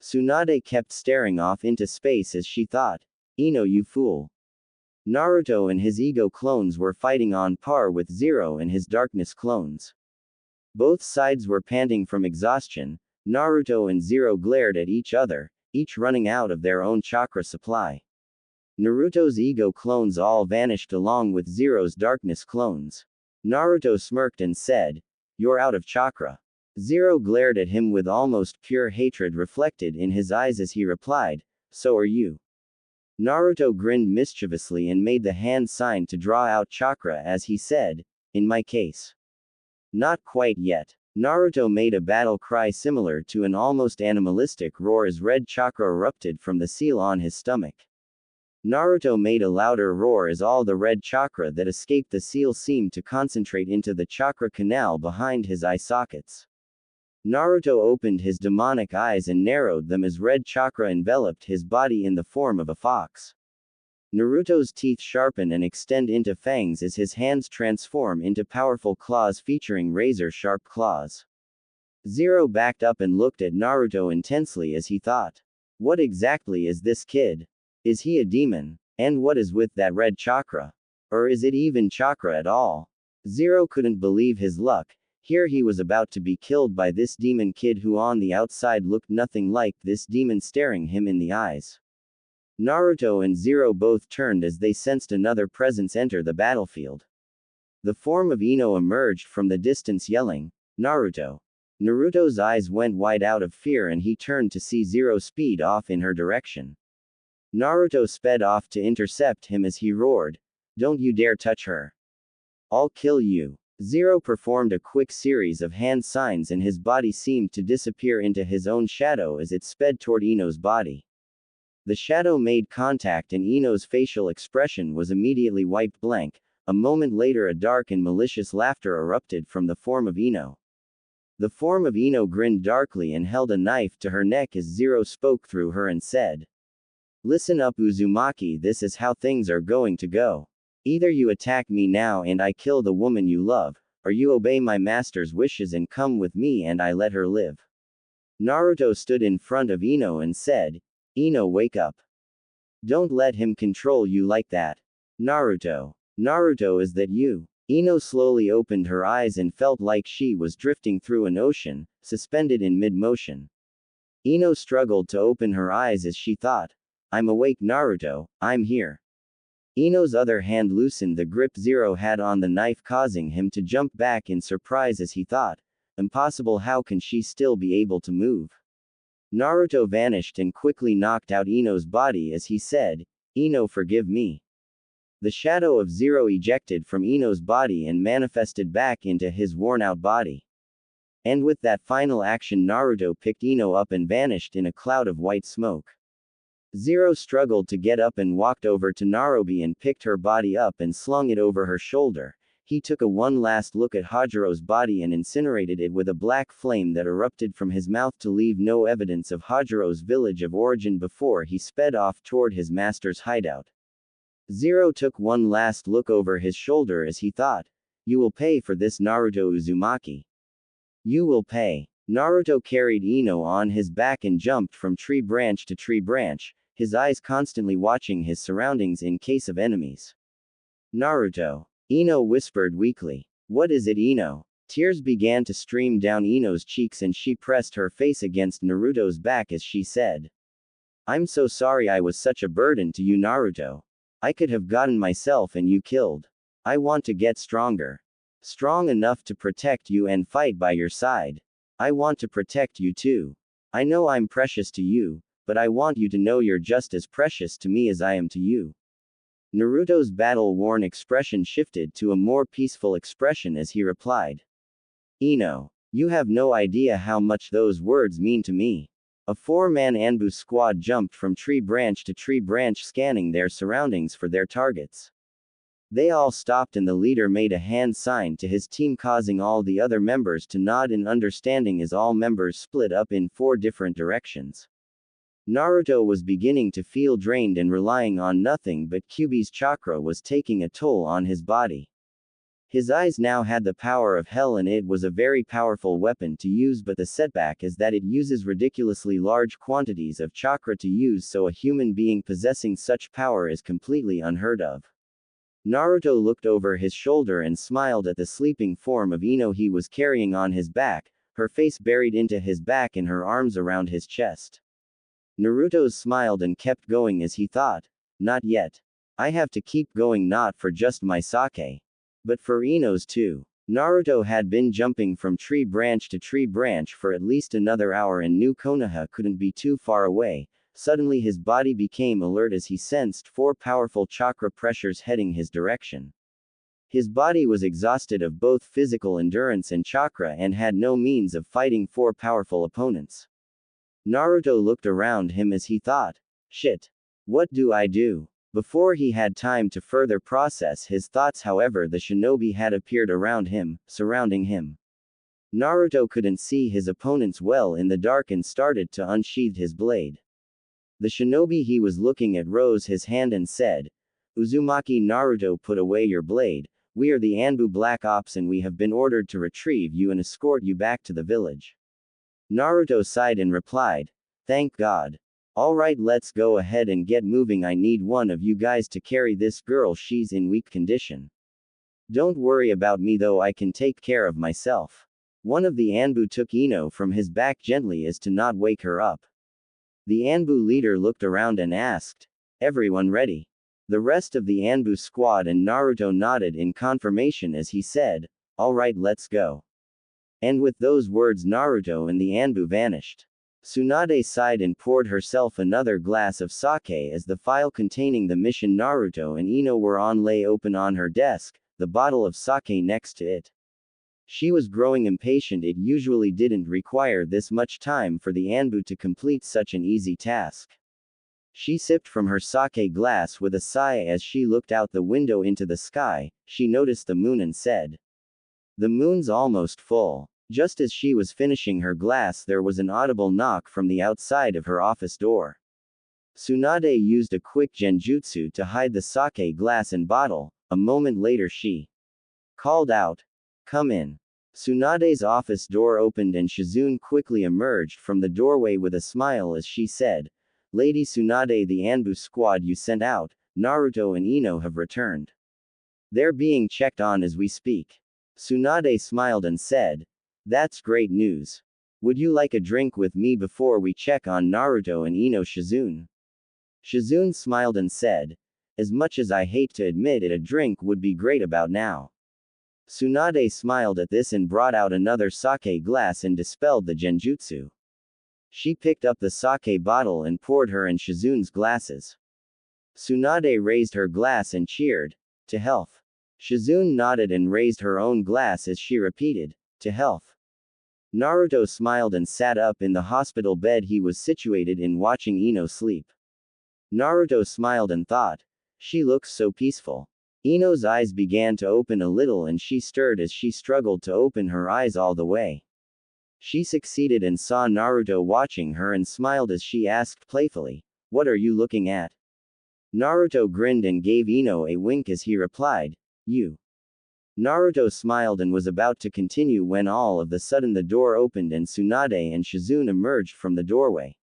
Tsunade kept staring off into space as she thought, Ino, you fool. Naruto and his ego clones were fighting on par with Zero and his darkness clones. Both sides were panting from exhaustion. Naruto and Zero glared at each other, each running out of their own chakra supply. Naruto's ego clones all vanished along with Zero's darkness clones. Naruto smirked and said, You're out of chakra. Zero glared at him with almost pure hatred reflected in his eyes as he replied, So are you. Naruto grinned mischievously and made the hand sign to draw out chakra as he said, In my case. Not quite yet. Naruto made a battle cry similar to an almost animalistic roar as red chakra erupted from the seal on his stomach. Naruto made a louder roar as all the red chakra that escaped the seal seemed to concentrate into the chakra canal behind his eye sockets. Naruto opened his demonic eyes and narrowed them as red chakra enveloped his body in the form of a fox. Naruto's teeth sharpen and extend into fangs as his hands transform into powerful claws featuring razor-sharp claws. Zero backed up and looked at Naruto intensely as he thought. What exactly is this kid? Is he a demon? And what is with that red chakra? Or is it even chakra at all? Zero couldn't believe his luck. Here he was about to be killed by this demon kid who on the outside looked nothing like this demon staring him in the eyes. Naruto and Zero both turned as they sensed another presence enter the battlefield. The form of Ino emerged from the distance yelling, Naruto. Naruto's eyes went wide out of fear and he turned to see Zero speed off in her direction. Naruto sped off to intercept him as he roared, Don't you dare touch her. I'll kill you. Zero performed a quick series of hand signs and his body seemed to disappear into his own shadow as it sped toward Ino's body. The shadow made contact and Ino's facial expression was immediately wiped blank. A moment later a dark and malicious laughter erupted from the form of Ino. The form of Ino grinned darkly and held a knife to her neck as Zero spoke through her and said, "Listen up Uzumaki, this is how things are going to go. Either you attack me now and I kill the woman you love, or you obey my master's wishes and come with me and I let her live." Naruto stood in front of Ino and said, "Ino, wake up. Don't let him control you like that." Naruto. Naruto, is that you? Ino slowly opened her eyes and felt like she was drifting through an ocean, suspended in mid-motion. Ino struggled to open her eyes as she thought, "I'm awake Naruto, I'm here." Ino's other hand loosened the grip Zero had on the knife, causing him to jump back in surprise as he thought, "Impossible, how can she still be able to move?" Naruto vanished and quickly knocked out Ino's body as he said, "Ino, forgive me." The shadow of Zero ejected from Ino's body and manifested back into his worn-out body. And with that final action Naruto picked Ino up and vanished in a cloud of white smoke. Zero struggled to get up and walked over to Narobi and picked her body up and slung it over her shoulder. He took a one last look at Hajiro's body and incinerated it with a black flame that erupted from his mouth to leave no evidence of Hajiro's village of origin before he sped off toward his master's hideout. Zero took one last look over his shoulder as he thought, "You will pay for this Naruto Uzumaki. You will pay." Naruto carried Ino on his back and jumped from tree branch to tree branch, his eyes constantly watching his surroundings in case of enemies. "Naruto." Ino whispered weakly. "What is it, Ino?" Tears began to stream down Ino's cheeks and she pressed her face against Naruto's back as she said, "I'm so sorry I was such a burden to you Naruto. I could have gotten myself and you killed. I want to get stronger. Strong enough to protect you and fight by your side. I want to protect you too. I know I'm precious to you, but I want you to know you're just as precious to me as I am to you." Naruto's battle-worn expression shifted to a more peaceful expression as he replied, "Ino, you have no idea how much those words mean to me." A four-man Anbu squad jumped from tree branch to tree branch scanning their surroundings for their targets. They all stopped and the leader made a hand sign to his team causing all the other members to nod in understanding as all members split up in four different directions. Naruto was beginning to feel drained and relying on nothing but Kyuubi's chakra was taking a toll on his body. His eyes now had the power of hell and it was a very powerful weapon to use, but the setback is that it uses ridiculously large quantities of chakra to use, so a human being possessing such power is completely unheard of. Naruto looked over his shoulder and smiled at the sleeping form of Ino he was carrying on his back, her face buried into his back and her arms around his chest. Naruto smiled and kept going as he thought, "Not yet. I have to keep going, not for just my sake, but for Ino's too." Naruto had been jumping from tree branch to tree branch for at least another hour and knew Konoha couldn't be too far away. Suddenly his body became alert as he sensed four powerful chakra pressures heading his direction. His body was exhausted of both physical endurance and chakra and had no means of fighting four powerful opponents. Naruto looked around him as he thought, "Shit. What do I do?" Before he had time to further process his thoughts, however, the shinobi had appeared around him, surrounding him. Naruto couldn't see his opponents well in the dark and started to unsheath his blade. The shinobi he was looking at rose his hand and said, "Uzumaki Naruto, put away your blade. We are the Anbu Black Ops and we have been ordered to retrieve you and escort you back to the village." Naruto sighed and replied, "Thank God. Alright, let's go ahead and get moving. I need one of you guys to carry this girl, she's in weak condition. Don't worry about me though, I can take care of myself." One of the Anbu took Ino from his back gently as to not wake her up. The Anbu leader looked around and asked, "Everyone ready?" The rest of the Anbu squad and Naruto nodded in confirmation as he said, "Alright, let's go." And with those words Naruto and the Anbu vanished. Tsunade sighed and poured herself another glass of sake as the file containing the mission Naruto and Ino were on lay open on her desk, the bottle of sake next to it. She was growing impatient. It usually didn't require this much time for the Anbu to complete such an easy task. She sipped from her sake glass with a sigh as she looked out the window into the sky. She noticed the moon and said, "The moon's almost full." Just as she was finishing her glass, there was an audible knock from the outside of her office door. Tsunade used a quick genjutsu to hide the sake glass and bottle. A moment later she called out, "Come in." Tsunade's office door opened and Shizune quickly emerged from the doorway with a smile as she said, "Lady Tsunade, the Anbu squad you sent out, Naruto and Ino have returned. They're being checked on as we speak." Tsunade smiled and said, "That's great news. Would you like a drink with me before we check on Naruto and Ino?" Shizune smiled and said, "As much as I hate to admit it, a drink would be great about now." Tsunade smiled at this and brought out another sake glass and dispelled the genjutsu. She picked up the sake bottle and poured her and Shizune's glasses. Tsunade raised her glass and cheered, "To health." Shizune nodded and raised her own glass as she repeated, "To health." Naruto smiled and sat up in the hospital bed he was situated in, watching Ino sleep. Naruto smiled and thought, "She looks so peaceful." Ino's eyes began to open a little and she stirred as she struggled to open her eyes all the way. She succeeded and saw Naruto watching her and smiled as she asked playfully, "What are you looking at?" Naruto grinned and gave Ino a wink as he replied, "You." Naruto smiled and was about to continue when all of a sudden the door opened and Tsunade and Shizune emerged from the doorway.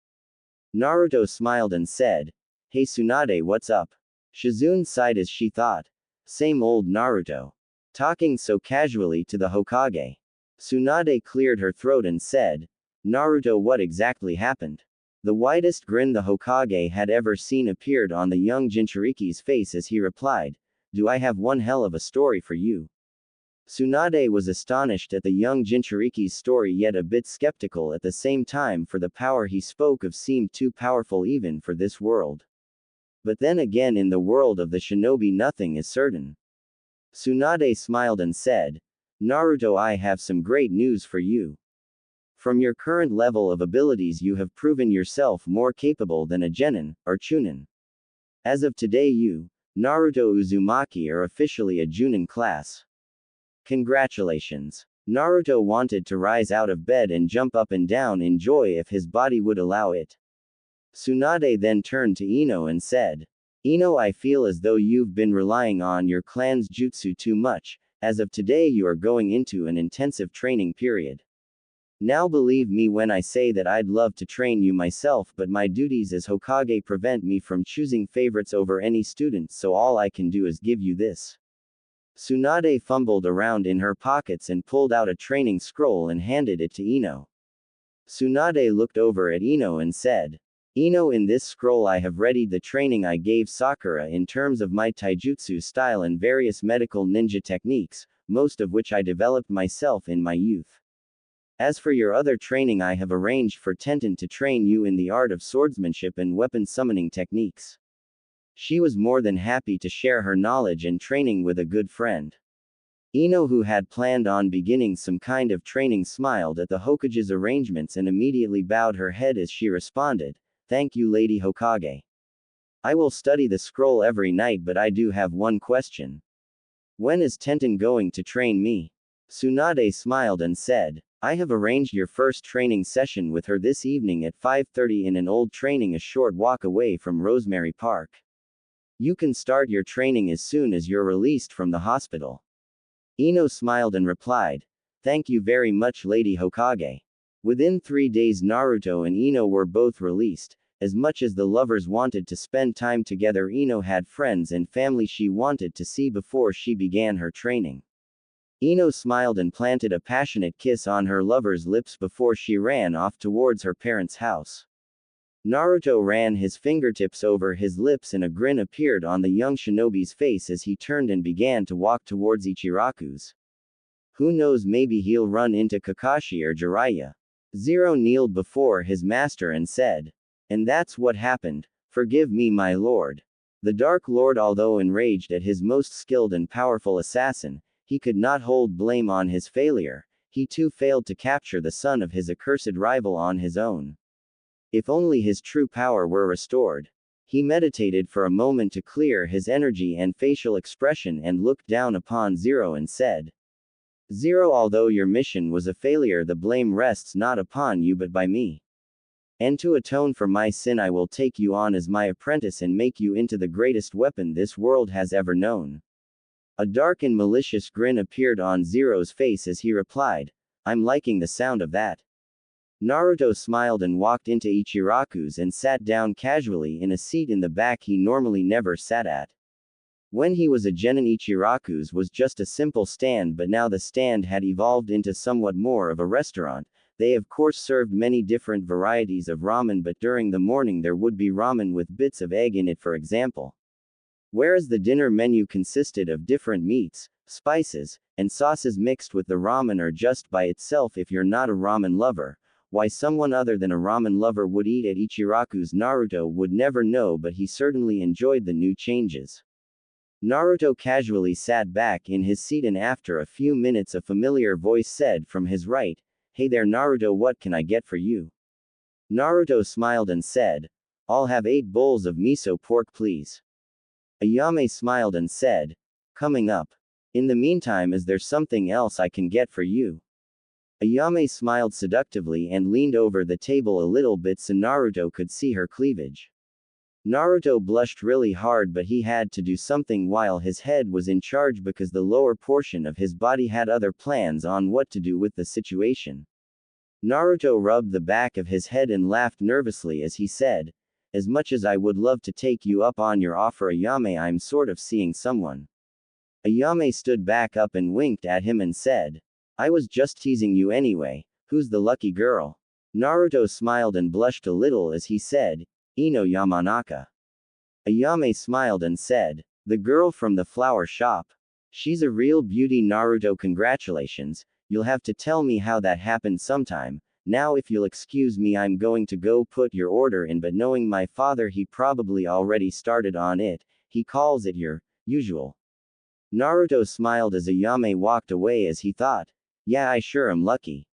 Naruto smiled and said, "Hey Tsunade, what's up?" Shizune sighed as she thought, "Same old Naruto. Talking so casually to the Hokage." Tsunade cleared her throat and said, "Naruto, what exactly happened?" The widest grin the Hokage had ever seen appeared on the young Jinchuriki's face as he replied, "Do I have one hell of a story for you." Tsunade was astonished at the young Jinchuriki's story yet a bit skeptical at the same time, for the power he spoke of seemed too powerful even for this world. But then again, in the world of the shinobi nothing is certain. Tsunade smiled and said, "Naruto, I have some great news for you. From your current level of abilities you have proven yourself more capable than a genin, or chunin. As of today you, Naruto Uzumaki, are officially a Junin class. Congratulations." Naruto wanted to rise out of bed and jump up and down in joy if his body would allow it. Tsunade then turned to Ino and said, "Ino, I feel as though you've been relying on your clan's jutsu too much. As of today you are going into an intensive training period. Now believe me when I say that I'd love to train you myself, but my duties as Hokage prevent me from choosing favorites over any student, so all I can do is give you this." Tsunade fumbled around in her pockets and pulled out a training scroll and handed it to Ino. Tsunade looked over at Ino and said, "Ino, in this scroll I have readied the training I gave Sakura in terms of my taijutsu style and various medical ninja techniques, most of which I developed myself in my youth. As for your other training, I have arranged for Tenten to train you in the art of swordsmanship and weapon summoning techniques." She was more than happy to share her knowledge and training with a good friend. Ino, who had planned on beginning some kind of training, smiled at the Hokage's arrangements and immediately bowed her head as she responded, "Thank you, Lady Hokage. I will study the scroll every night, but I do have one question. When is Tenten going to train me?" Tsunade smiled and said, "I have arranged your first training session with her this evening at 5:30 in an old training a short walk away from Rosemary Park. You can start your training as soon as you're released from the hospital." Ino smiled and replied, "Thank you very much, Lady Hokage." Within 3 days Naruto and Ino were both released. As much as the lovers wanted to spend time together, Ino had friends and family she wanted to see before she began her training. Ino smiled and planted a passionate kiss on her lover's lips before she ran off towards her parents' house. Naruto ran his fingertips over his lips and a grin appeared on the young shinobi's face as he turned and began to walk towards Ichiraku's. Who knows, maybe he'll run into Kakashi or Jiraiya. Zero kneeled before his master and said, "And that's what happened. Forgive me, my lord." The Dark Lord, although enraged at his most skilled and powerful assassin, he could not hold blame on his failure. He too failed to capture the son of his accursed rival on his own. If only his true power were restored. He meditated for a moment to clear his energy and facial expression and looked down upon Zero and said, Zero, although your mission was a failure, the blame rests not upon you but by me. And to atone for my sin, I will take you on as my apprentice and make you into the greatest weapon this world has ever known. A dark and malicious grin appeared on Zero's face as he replied, I'm liking the sound of that. Naruto smiled and walked into Ichiraku's and sat down casually in a seat in the back he normally never sat at. When he was a genin, Ichiraku's was just a simple stand, but now the stand had evolved into somewhat more of a restaurant. They of course served many different varieties of ramen, but during the morning there would be ramen with bits of egg in it, for example. Whereas the dinner menu consisted of different meats, spices, and sauces mixed with the ramen or just by itself if you're not a ramen lover. Why someone other than a ramen lover would eat at Ichiraku's, Naruto would never know, but he certainly enjoyed the new changes. Naruto casually sat back in his seat and after a few minutes a familiar voice said from his right, Hey there Naruto, what can I get for you? Naruto smiled and said, I'll have 8 bowls of miso pork please. Ayame smiled and said, Coming up. In the meantime, is there something else I can get for you? Ayame smiled seductively and leaned over the table a little bit so Naruto could see her cleavage. Naruto blushed really hard, but he had to do something while his head was in charge because the lower portion of his body had other plans on what to do with the situation. Naruto rubbed the back of his head and laughed nervously as he said, As much as I would love to take you up on your offer, Ayame, I'm sort of seeing someone. Ayame stood back up and winked at him and said, I was just teasing you anyway, who's the lucky girl? Naruto smiled and blushed a little as he said, Ino Yamanaka. Ayame smiled and said, The girl from the flower shop. She's a real beauty. Naruto, congratulations, you'll have to tell me how that happened sometime. Now if you'll excuse me, I'm going to go put your order in, but knowing my father, he probably already started on it. He calls it your usual. Naruto smiled as Ayame walked away as he thought, Yeah, I sure am lucky.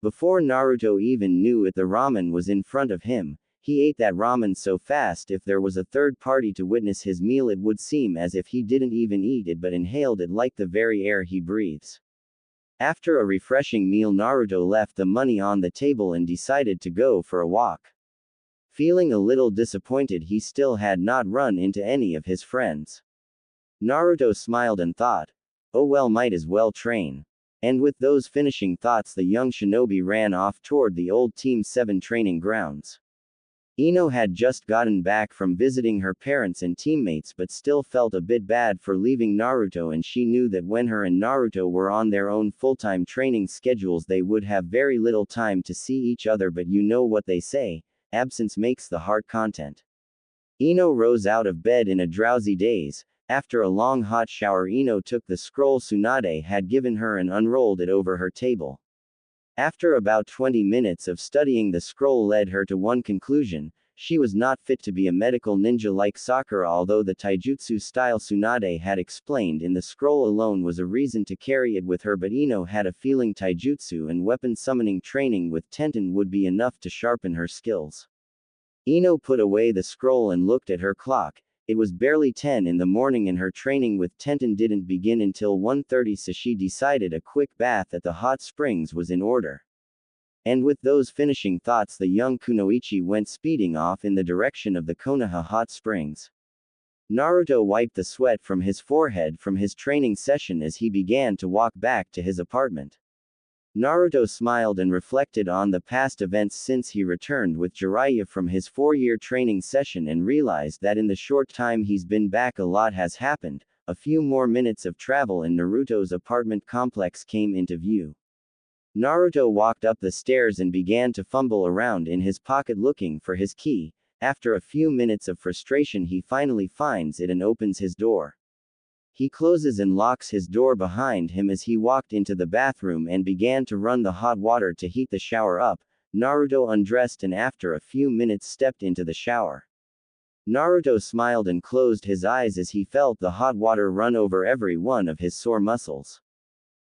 Before Naruto even knew it, the ramen was in front of him. He ate that ramen so fast, if there was a third party to witness his meal, it would seem as if he didn't even eat it but inhaled it like the very air he breathes. After a refreshing meal, Naruto left the money on the table and decided to go for a walk. Feeling a little disappointed he still had not run into any of his friends. Naruto smiled and thought, oh well, might as well train. And with those finishing thoughts the young shinobi ran off toward the old Team 7 training grounds. Ino had just gotten back from visiting her parents and teammates but still felt a bit bad for leaving Naruto, and she knew that when her and Naruto were on their own full-time training schedules they would have very little time to see each other, but you know what they say, absence makes the heart content. Ino rose out of bed in a drowsy daze. After a long hot shower, Ino took the scroll Tsunade had given her and unrolled it over her table. After about 20 minutes of studying, the scroll led her to one conclusion: she was not fit to be a medical ninja like Sakura, although the taijutsu-style Tsunade had explained in the scroll alone was a reason to carry it with her, but Ino had a feeling taijutsu and weapon summoning training with Tenten would be enough to sharpen her skills. Ino put away the scroll and looked at her clock. It was barely 10 in the morning and her training with Tenten didn't begin until 1:30, so she decided a quick bath at the hot springs was in order. And with those finishing thoughts the young Kunoichi went speeding off in the direction of the Konoha hot springs. Naruto wiped the sweat from his forehead from his training session as he began to walk back to his apartment. Naruto smiled and reflected on the past events since he returned with Jiraiya from his 4-year training session and realized that in the short time he's been back a lot has happened. A few more minutes of travel and Naruto's apartment complex came into view. Naruto walked up the stairs and began to fumble around in his pocket looking for his key. After a few minutes of frustration he finally finds it and opens his door. He closes and locks his door behind him as he walked into the bathroom and began to run the hot water to heat the shower up. Naruto undressed and after a few minutes stepped into the shower. Naruto smiled and closed his eyes as he felt the hot water run over every one of his sore muscles.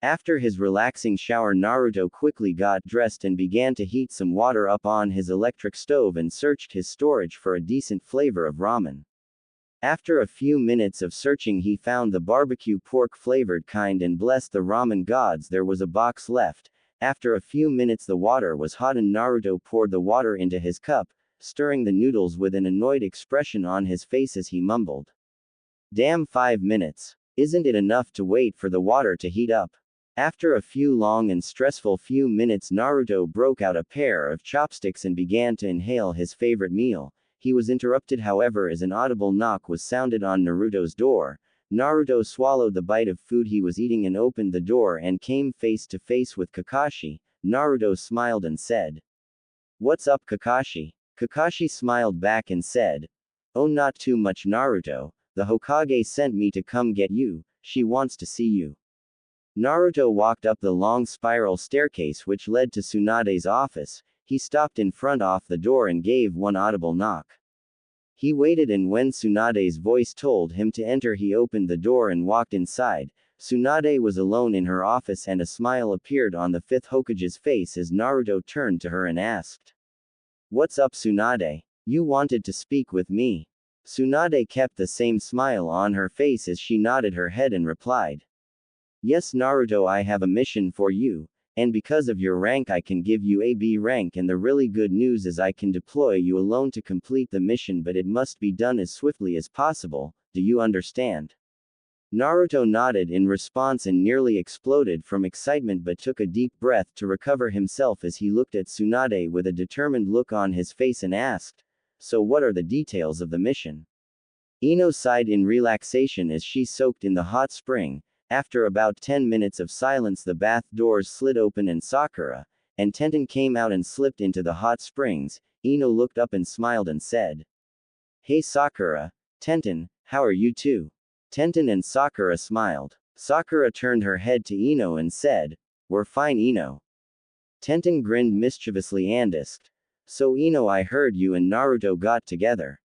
After his relaxing shower, Naruto quickly got dressed and began to heat some water up on his electric stove and searched his storage for a decent flavor of ramen. After a few minutes of searching, he found the barbecue pork flavored kind and blessed the ramen gods, there was a box left. After a few minutes the water was hot and Naruto poured the water into his cup, stirring the noodles with an annoyed expression on his face as he mumbled. Damn, 5 minutes. Isn't it enough to wait for the water to heat up? After a few long and stressful few minutes, Naruto broke out a pair of chopsticks and began to inhale his favorite meal. He was interrupted, however, as an audible knock was sounded on Naruto's door. Naruto swallowed the bite of food he was eating and opened the door and came face to face with Kakashi. Naruto smiled and said, "What's up, Kakashi?" Kakashi smiled back and said, "Oh, not too much, Naruto. The Hokage sent me to come get you. She wants to see you." Naruto walked up the long spiral staircase which led to Tsunade's office. He stopped in front of the door and gave one audible knock. He waited, and when Tsunade's voice told him to enter, he opened the door and walked inside. Tsunade was alone in her office and a smile appeared on the fifth Hokage's face as Naruto turned to her and asked, "What's up, Tsunade? You wanted to speak with me?" Tsunade kept the same smile on her face as she nodded her head and replied, "Yes, Naruto, I have a mission for you, and because of your rank I can give you a B rank, and the really good news is I can deploy you alone to complete the mission, but it must be done as swiftly as possible. Do you understand?" Naruto nodded in response and nearly exploded from excitement, but took a deep breath to recover himself as he looked at Tsunade with a determined look on his face and asked, "So what are the details of the mission?" Ino sighed in relaxation as she soaked in the hot spring. After about 10 minutes of silence, the bath doors slid open and Sakura and Tenten came out and slipped into the hot springs. Ino looked up and smiled and said, "Hey Sakura, Tenten, how are you two?" Tenten and Sakura smiled. Sakura turned her head to Ino and said, "We're fine, Ino." Tenten grinned mischievously and asked, "So Ino, I heard you and Naruto got together.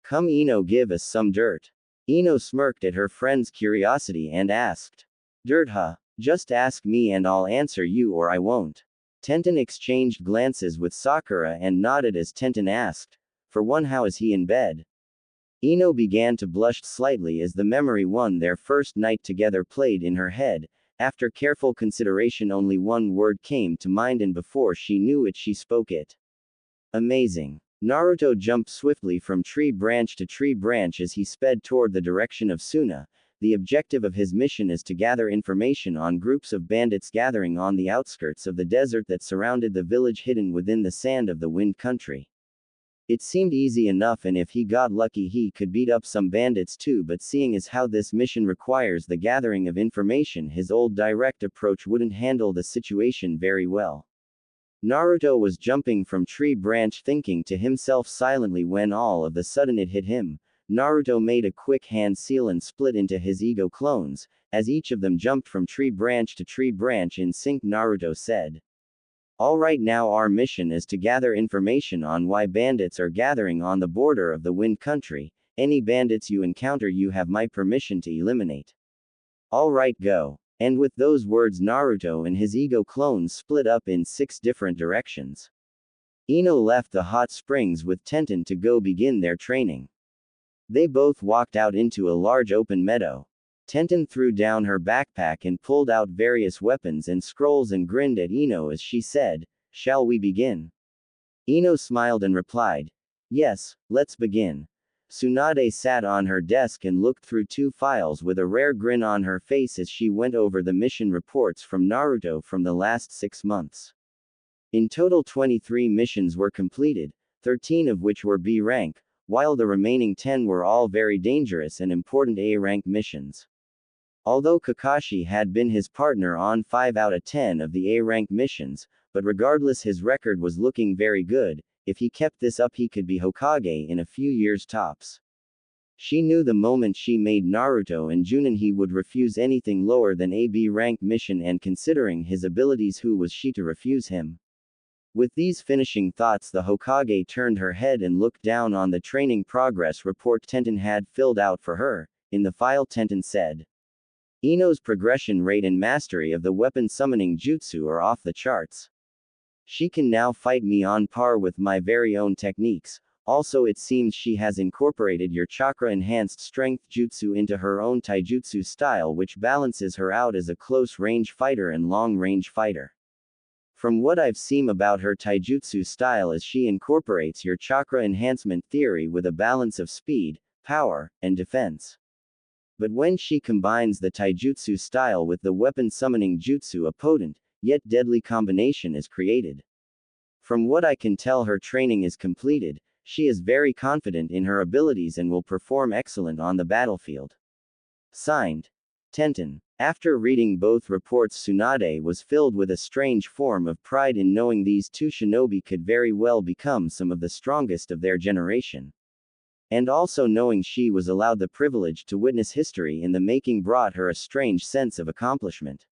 Come Ino, give us some dirt." Ino smirked at her friend's curiosity and asked, "Dirt, huh? Just ask me and I'll answer you or I won't." Tenten exchanged glances with Sakura and nodded as Tenten asked, "For one, how is he in bed?" Ino began to blush slightly as the memory one their first night together played in her head. After careful consideration, only one word came to mind, and before she knew it, she spoke it. "Amazing." Naruto jumped swiftly from tree branch to tree branch as he sped toward the direction of Suna. The objective of his mission is to gather information on groups of bandits gathering on the outskirts of the desert that surrounded the village hidden within the sand of the Wind Country. It seemed easy enough, and if he got lucky he could beat up some bandits too, but seeing as how this mission requires the gathering of information, his old direct approach wouldn't handle the situation very well. Naruto was jumping from tree branch thinking to himself silently when all of a sudden it hit him. Naruto made a quick hand seal and split into his ego clones. As each of them jumped from tree branch to tree branch in sync, Naruto said, "Alright, now our mission is to gather information on why bandits are gathering on the border of the Wind Country. Any bandits you encounter you have my permission to eliminate. Alright, go." And with those words, Naruto and his ego clones split up in 6 different directions. Ino left the hot springs with Tenten to go begin their training. They both walked out into a large open meadow. Tenten threw down her backpack and pulled out various weapons and scrolls and grinned at Ino as she said, "Shall we begin?" Ino smiled and replied, "Yes, let's begin." Tsunade sat on her desk and looked through 2 files with a rare grin on her face as she went over the mission reports from Naruto from the last 6 months. In total 23 missions were completed, 13 of which were B rank, while the remaining 10 were all very dangerous and important A rank missions. Although Kakashi had been his partner on 5 out of 10 of the A rank missions, but regardless his record was looking very good. If he kept this up he could be Hokage in a few years tops. She knew the moment she made Naruto and Junin he would refuse anything lower than a B rank mission, and considering his abilities, who was she to refuse him? With these finishing thoughts, the Hokage turned her head and looked down on the training progress report Tenten had filled out for her. In the file, Tenten said, Ino's progression rate and mastery of the weapon summoning jutsu are off the charts. She can now fight me on par with my very own techniques. Also, it seems she has incorporated your chakra-enhanced strength jutsu into her own taijutsu style, which balances her out as a close-range fighter and long-range fighter. From what I've seen about her taijutsu style is she incorporates your chakra enhancement theory with a balance of speed, power, and defense. But when she combines the taijutsu style with the weapon summoning jutsu, a potent, yet deadly combination is created. From what I can tell, her training is completed. She is very confident in her abilities and will perform excellent on the battlefield. Signed, Tenten. After reading both reports, Tsunade was filled with a strange form of pride in knowing these two shinobi could very well become some of the strongest of their generation. And also knowing she was allowed the privilege to witness history in the making brought her a strange sense of accomplishment.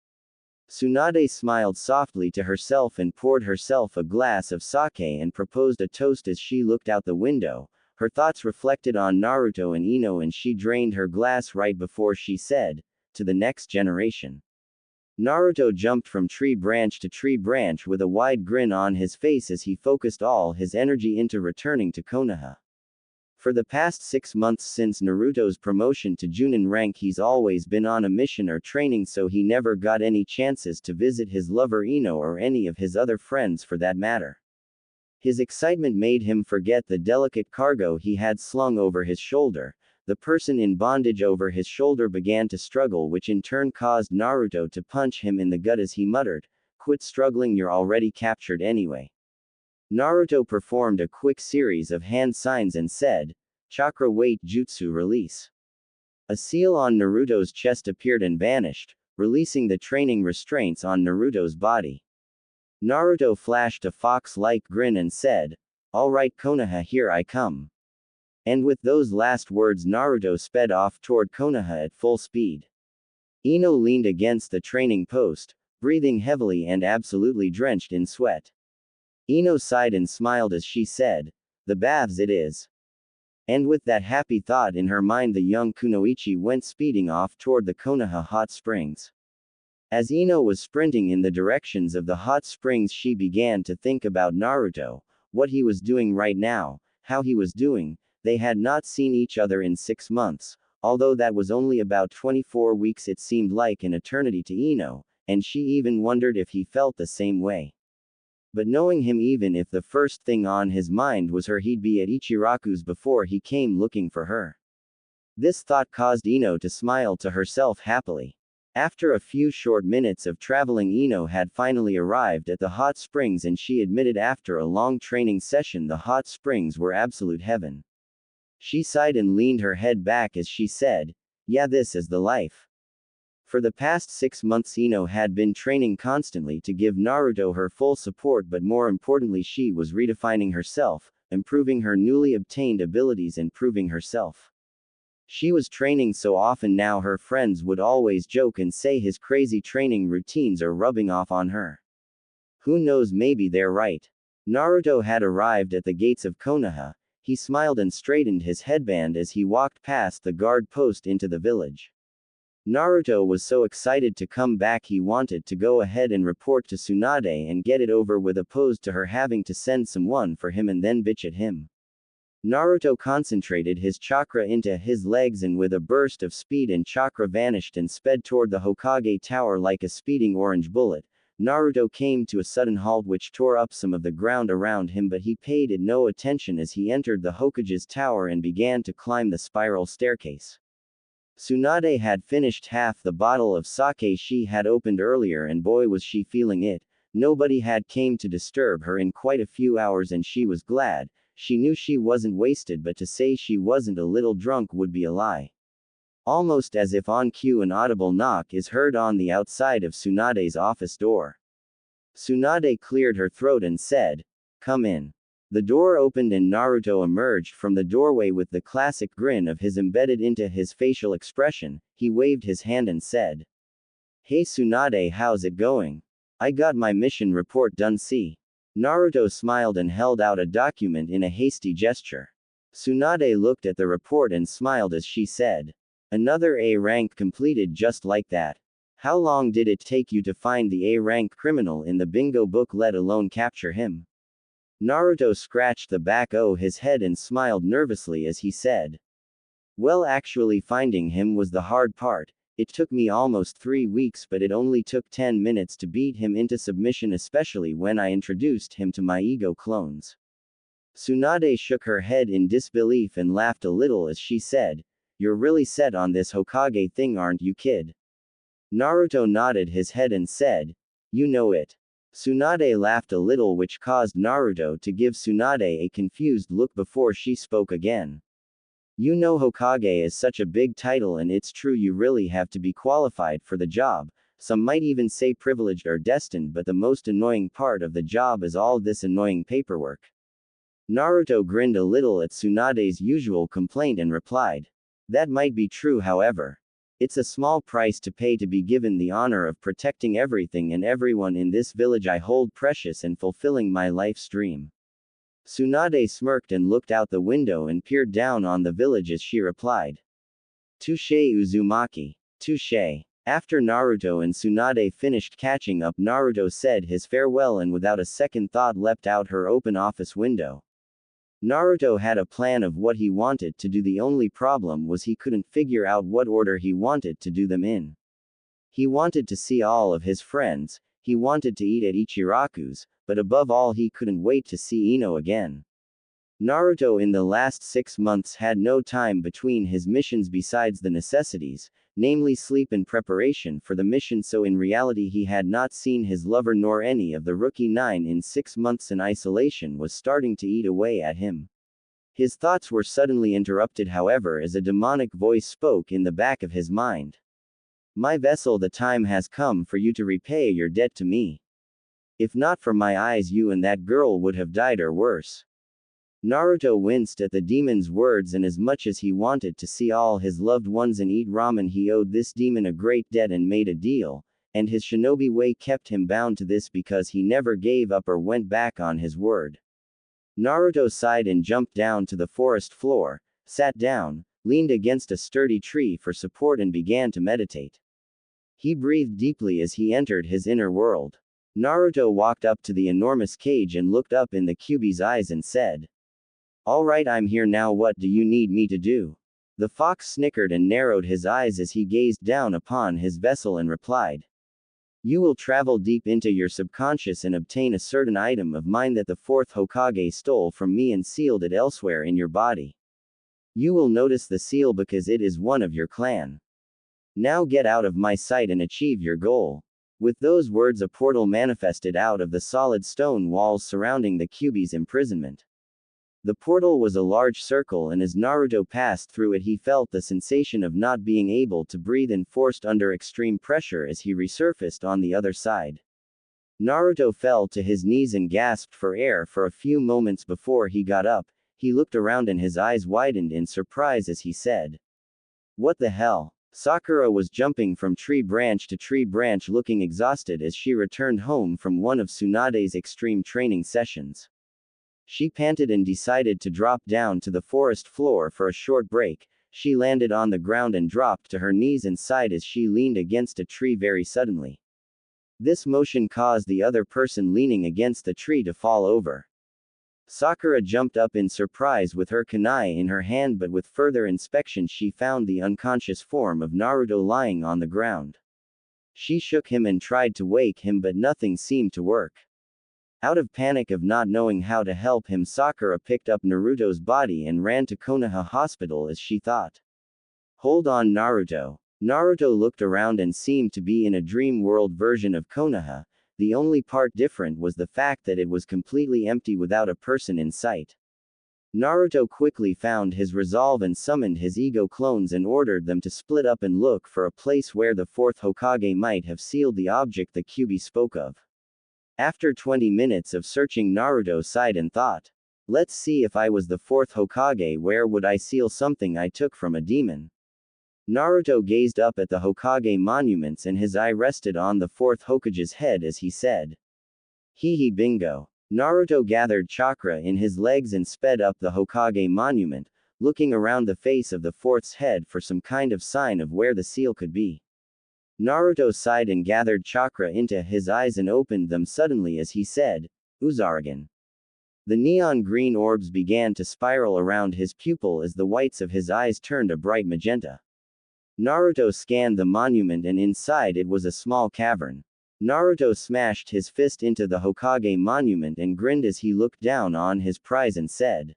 Tsunade smiled softly to herself and poured herself a glass of sake and proposed a toast as she looked out the window. Her thoughts reflected on Naruto and Ino, and she drained her glass right before she said, to the next generation. Naruto jumped from tree branch to tree branch with a wide grin on his face as he focused all his energy into returning to Konoha. For the past 6 months since Naruto's promotion to Junin rank, he's always been on a mission or training, so he never got any chances to visit his lover Ino or any of his other friends for that matter. His excitement made him forget the delicate cargo he had slung over his shoulder. The person in bondage over his shoulder began to struggle, which in turn caused Naruto to punch him in the gut as he muttered, "Quit struggling, you're already captured anyway." Naruto performed a quick series of hand signs and said, "Chakra weight jutsu release." A seal on Naruto's chest appeared and vanished, releasing the training restraints on Naruto's body. Naruto flashed a fox-like grin and said, "All right Konoha, here I come." And with those last words, Naruto sped off toward Konoha at full speed. Ino leaned against the training post, breathing heavily and absolutely drenched in sweat. Ino sighed and smiled as she said, "The baths it is." And with that happy thought in her mind, the young kunoichi went speeding off toward the Konoha hot springs. As Ino was sprinting in the directions of the hot springs, she began to think about Naruto, what he was doing right now, how he was doing. They had not seen each other in 6 months, although that was only about 24 weeks. It seemed like an eternity to Ino, and she even wondered if he felt the same way. But knowing him, even if the first thing on his mind was her, he'd be at Ichiraku's before he came looking for her. This thought caused Ino to smile to herself happily. After a few short minutes of traveling, Ino had finally arrived at the hot springs, and she admitted after a long training session the hot springs were absolute heaven. She sighed and leaned her head back as she said, "Yeah, this is the life." For the past 6 months, Ino had been training constantly to give Naruto her full support, but more importantly, she was redefining herself, improving her newly obtained abilities and proving herself. She was training so often now her friends would always joke and say his crazy training routines are rubbing off on her. Who knows, maybe they're right. Naruto had arrived at the gates of Konoha. He smiled and straightened his headband as he walked past the guard post into the village. Naruto was so excited to come back he wanted to go ahead and report to Tsunade and get it over with, opposed to her having to send someone for him and then bitch at him. Naruto concentrated his chakra into his legs and with a burst of speed and chakra vanished and sped toward the Hokage tower like a speeding orange bullet. Naruto came to a sudden halt which tore up some of the ground around him, but he paid it no attention as he entered the Hokage's tower and began to climb the spiral staircase. Tsunade had finished half the bottle of sake she had opened earlier, and boy was she feeling it. Nobody had came to disturb her in quite a few hours, and she was glad. She knew she wasn't wasted, but to say she wasn't a little drunk would be a lie. Almost as if on cue, an audible knock is heard on the outside of Tsunade's office door. Tsunade cleared her throat and said, "Come in." The door opened and Naruto emerged from the doorway with the classic grin of his embedded into his facial expression. He waved his hand and said, "Hey Tsunade, how's it going? I got my mission report done, see?" Naruto smiled and held out a document in a hasty gesture. Tsunade looked at the report and smiled as she said, "Another A rank completed just like that. How long did it take you to find the A rank criminal in the bingo book, let alone capture him?" Naruto scratched the back of his head and smiled nervously as he said, "Well, actually finding him was the hard part. It took me almost 3 weeks, but it only took 10 minutes to beat him into submission, especially when I introduced him to my ego clones." Tsunade shook her head in disbelief and laughed a little as she said, "You're really set on this Hokage thing, aren't you, kid?" Naruto nodded his head and said, "You know it." Tsunade laughed a little, which caused Naruto to give Tsunade a confused look before she spoke again. "You know, Hokage is such a big title, and it's true you really have to be qualified for the job. Some might even say privileged or destined, but the most annoying part of the job is all this annoying paperwork." Naruto grinned a little at Tsunade's usual complaint and replied, "That might be true, however. It's a small price to pay to be given the honor of protecting everything and everyone in this village I hold precious and fulfilling my life's dream." Tsunade smirked and looked out the window and peered down on the village as she replied, "Touche, Uzumaki. Touche." After Naruto and Tsunade finished catching up, Naruto said his farewell and without a second thought leapt out her open office window. Naruto had a plan of what he wanted to do, the only problem was he couldn't figure out what order he wanted to do them in. He wanted to see all of his friends, he wanted to eat at Ichiraku's, but above all he couldn't wait to see Ino again. Naruto in the last 6 months had no time between his missions besides the necessities, namely sleep and preparation for the mission, so in reality he had not seen his lover nor any of the rookie 9 in 6 months, and isolation was starting to eat away at him. His thoughts were suddenly interrupted, however, as a demonic voice spoke in the back of his mind. "My vessel, the time has come for you to repay your debt to me. If not for my eyes, you and that girl would have died or worse." Naruto winced at the demon's words, and as much as he wanted to see all his loved ones and eat ramen, he owed this demon a great debt and made a deal, and his shinobi way kept him bound to this because he never gave up or went back on his word. Naruto sighed and jumped down to the forest floor, sat down, leaned against a sturdy tree for support and began to meditate. He breathed deeply as he entered his inner world. Naruto walked up to the enormous cage and looked up in the Kyuubi's eyes and said, "All right, I'm here now, what do you need me to do?" The fox snickered and narrowed his eyes as he gazed down upon his vessel and replied, "You will travel deep into your subconscious and obtain a certain item of mine that the 4th Hokage stole from me and sealed it elsewhere in your body. You will notice the seal because it is one of your clan. Now get out of my sight and achieve your goal." With those words, a portal manifested out of the solid stone walls surrounding the Kyuubi's imprisonment. The portal was a large circle, and as Naruto passed through it, he felt the sensation of not being able to breathe and forced under extreme pressure as he resurfaced on the other side. Naruto fell to his knees and gasped for air for a few moments before he got up. He looked around and his eyes widened in surprise as he said, "What the hell?" Sakura was jumping from tree branch to tree branch, looking exhausted as she returned home from one of Tsunade's extreme training sessions. She panted and decided to drop down to the forest floor for a short break. She landed on the ground and dropped to her knees and sighed as she leaned against a tree very suddenly. This motion caused the other person leaning against the tree to fall over. Sakura jumped up in surprise with her kunai in her hand, but with further inspection she found the unconscious form of Naruto lying on the ground. She shook him and tried to wake him, but nothing seemed to work. Out of panic of not knowing how to help him, Sakura picked up Naruto's body and ran to Konoha Hospital as she thought, "Hold on, Naruto." Naruto looked around and seemed to be in a dream world version of Konoha. The only part different was the fact that it was completely empty without a person in sight. Naruto quickly found his resolve and summoned his ego clones and ordered them to split up and look for a place where the 4th Hokage might have sealed the object the Kyuubi spoke of. After 20 minutes of searching, Naruto sighed and thought, "Let's see, if I was the 4th Hokage, where would I seal something I took from a demon?" Naruto gazed up at the Hokage monuments and his eye rested on the 4th Hokage's head as he said, "Hee bingo. Naruto gathered chakra in his legs and sped up the Hokage monument, looking around the face of the fourth's head for some kind of sign of where the seal could be. Naruto sighed and gathered chakra into his eyes and opened them suddenly as he said, Uzaragan. The neon green orbs began to spiral around his pupil as the whites of his eyes turned a bright magenta. Naruto scanned the monument and inside it was a small cavern. Naruto smashed his fist into the Hokage monument and grinned as he looked down on his prize and said,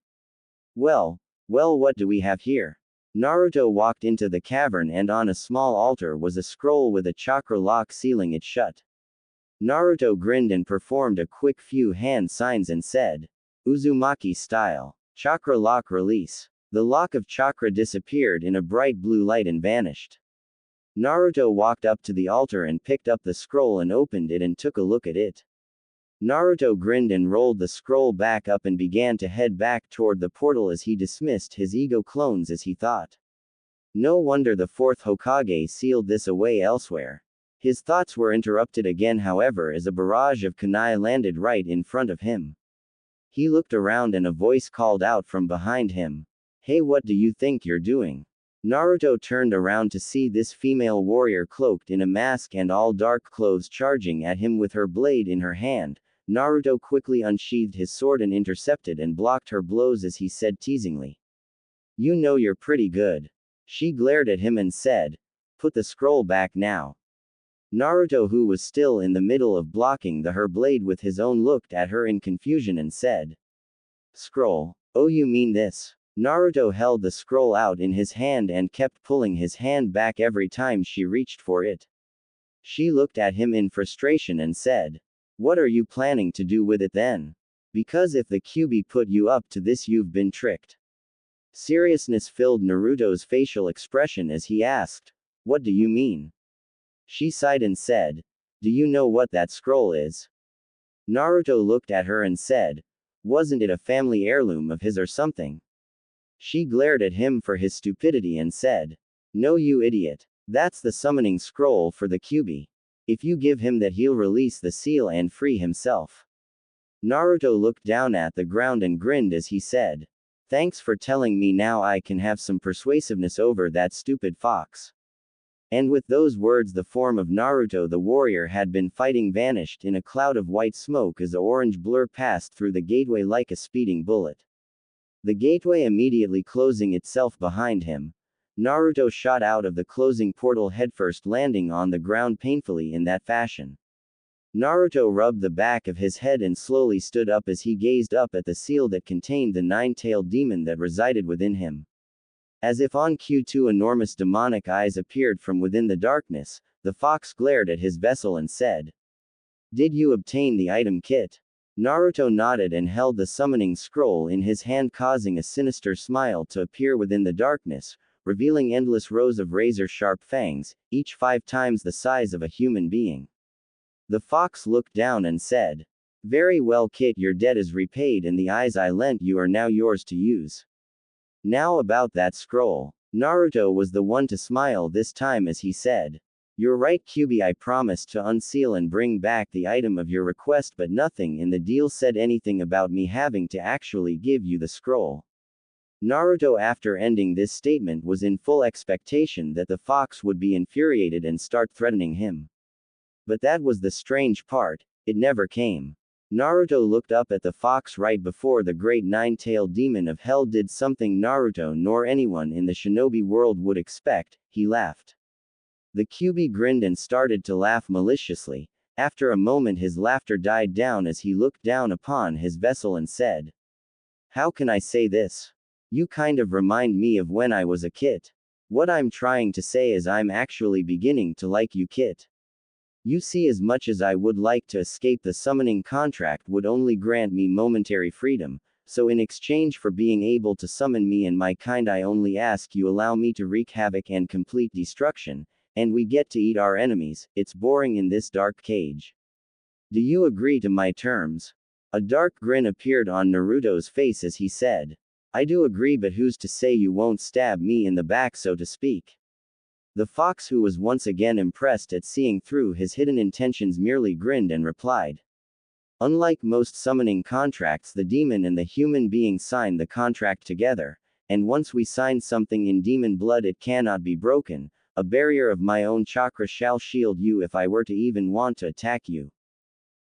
Well, what do we have here? Naruto walked into the cavern and on a small altar was a scroll with a chakra lock sealing it shut. Naruto grinned and performed a quick few hand signs and said, Uzumaki style. Chakra lock release. The lock of chakra disappeared in a bright blue light and vanished. Naruto walked up to the altar and picked up the scroll and opened it and took a look at it. Naruto grinned and rolled the scroll back up and began to head back toward the portal as he dismissed his ego clones as he thought. No wonder the fourth Hokage sealed this away elsewhere. His thoughts were interrupted again however as a barrage of kunai landed right in front of him. He looked around and a voice called out from behind him. Hey, what do you think you're doing? Naruto turned around to see this female warrior cloaked in a mask and all dark clothes charging at him with her blade in her hand. Naruto quickly unsheathed his sword and intercepted and blocked her blows as he said teasingly. You know you're pretty good. She glared at him and said, Put the scroll back now. Naruto, who was still in the middle of blocking her blade with his own, looked at her in confusion and said, Scroll? Oh, you mean this? Naruto held the scroll out in his hand and kept pulling his hand back every time she reached for it. She looked at him in frustration and said, What are you planning to do with it then? Because if the Kyuubi put you up to this, you've been tricked. Seriousness filled Naruto's facial expression as he asked, What do you mean? She sighed and said, Do you know what that scroll is? Naruto looked at her and said, Wasn't it a family heirloom of his or something? She glared at him for his stupidity and said, No, you idiot. That's the summoning scroll for the Kyuubi. If you give him that, he'll release the seal and free himself. Naruto looked down at the ground and grinned as he said, Thanks for telling me. Now I can have some persuasiveness over that stupid fox. And with those words, the form of Naruto the warrior had been fighting vanished in a cloud of white smoke as the orange blur passed through the gateway like a speeding bullet. The gateway immediately closing itself behind him. Naruto shot out of the closing portal headfirst, landing on the ground painfully in that fashion. Naruto rubbed the back of his head and slowly stood up as he gazed up at the seal that contained the nine-tailed demon that resided within him. As if on cue, two enormous demonic eyes appeared from within the darkness. The fox glared at his vessel and said, Did you obtain the item kit? Naruto nodded and held the summoning scroll in his hand, causing a sinister smile to appear within the darkness, revealing endless rows of razor-sharp fangs, each 5 times the size of a human being. The fox looked down and said, Very well, kit, your debt is repaid and the eyes I lent you are now yours to use. Now about that scroll. Naruto was the one to smile this time as he said, You're right, Kyuubi, I promised to unseal and bring back the item of your request, but nothing in the deal said anything about me having to actually give you the scroll. Naruto, after ending this statement, was in full expectation that the fox would be infuriated and start threatening him. But that was the strange part, it never came. Naruto looked up at the fox right before the great nine-tailed demon of hell did something Naruto nor anyone in the shinobi world would expect. He laughed. The Kyuubi grinned and started to laugh maliciously. After a moment his laughter died down as he looked down upon his vessel and said, How can I say this? You kind of remind me of when I was a kid. What I'm trying to say is I'm actually beginning to like you, kid. You see, as much as I would like to escape, the summoning contract would only grant me momentary freedom, so in exchange for being able to summon me and my kind, I only ask you allow me to wreak havoc and complete destruction, and we get to eat our enemies. It's boring in this dark cage. Do you agree to my terms? A dark grin appeared on Naruto's face as he said, I do agree, but who's to say you won't stab me in the back, so to speak? The fox, who was once again impressed at seeing through his hidden intentions, merely grinned and replied, Unlike most summoning contracts, the demon and the human being sign the contract together, and once we sign something in demon blood, it cannot be broken. A barrier of my own chakra shall shield you if I were to even want to attack you.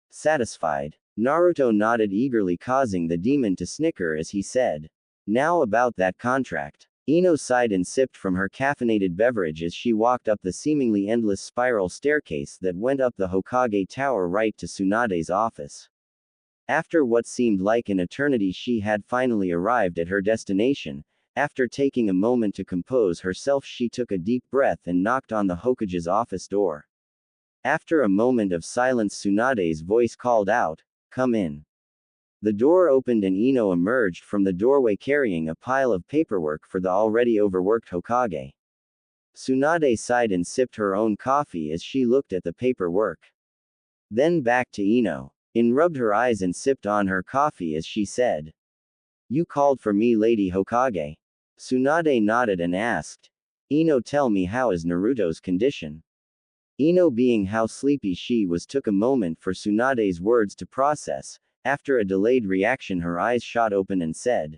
Satisfied, Naruto nodded eagerly, causing the demon to snicker as he said, "Now about that contract." Ino sighed and sipped from her caffeinated beverage as she walked up the seemingly endless spiral staircase that went up the Hokage Tower right to Tsunade's office. After what seemed like an eternity, she had finally arrived at her destination. After taking a moment to compose herself, she took a deep breath and knocked on the Hokage's office door. After a moment of silence, Tsunade's voice called out, "Come in." The door opened and Ino emerged from the doorway carrying a pile of paperwork for the already overworked Hokage. Tsunade sighed and sipped her own coffee as she looked at the paperwork. Then back to Ino. Ino rubbed her eyes and sipped on her coffee as she said, "You called for me, Lady Hokage?" Tsunade nodded and asked, "Ino, tell me, how is Naruto's condition?" Ino, being how sleepy she was, took a moment for Tsunade's words to process. After a delayed reaction, her eyes shot open and said,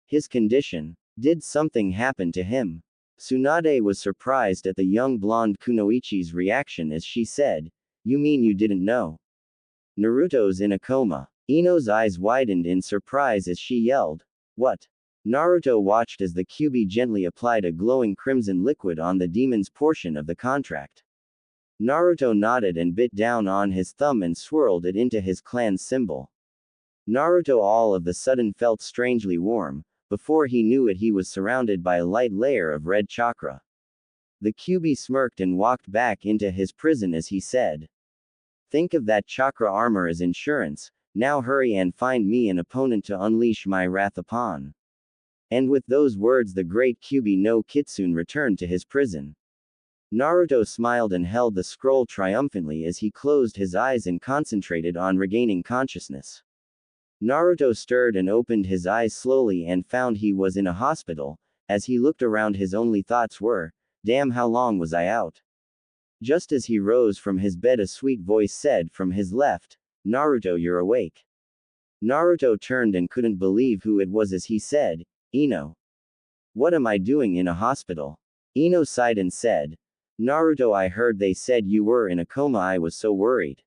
"His condition? Did something happen to him?" Tsunade was surprised at the young blonde Kunoichi's reaction as she said, "You mean you didn't know? Naruto's in a coma." Ino's eyes widened in surprise as she yelled, "What?" Naruto watched as the Kyuubi gently applied a glowing crimson liquid on the demon's portion of the contract. Naruto nodded and bit down on his thumb and swirled it into his clan's symbol. Naruto all of a sudden felt strangely warm. Before he knew it, he was surrounded by a light layer of red chakra. The Kyuubi smirked and walked back into his prison as he said, "Think of that chakra armor as insurance. Now hurry and find me an opponent to unleash my wrath upon." And with those words, the great Kyuubi no Kitsune returned to his prison. Naruto smiled and held the scroll triumphantly as he closed his eyes and concentrated on regaining consciousness. Naruto stirred and opened his eyes slowly and found he was in a hospital. As he looked around, his only thoughts were, "Damn, how long was I out?" Just as he rose from his bed, a sweet voice said from his left, "Naruto, you're awake." Naruto turned and couldn't believe who it was as he said, "Ino. What am I doing in a hospital?" Ino sighed and said, "Naruto, I heard they said you were in a coma. I was so worried."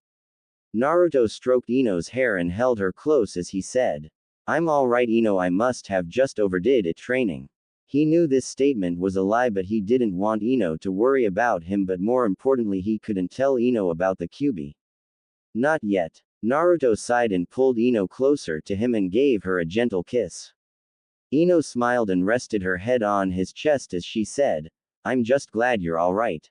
Naruto stroked Ino's hair and held her close as he said, "I'm alright, Ino, I must have just overdid it training." He knew this statement was a lie, but he didn't want Ino to worry about him, but more importantly, he couldn't tell Ino about the Kyuubi. Not yet. Naruto sighed and pulled Ino closer to him and gave her a gentle kiss. Ino smiled and rested her head on his chest as she said, "I'm just glad you're alright."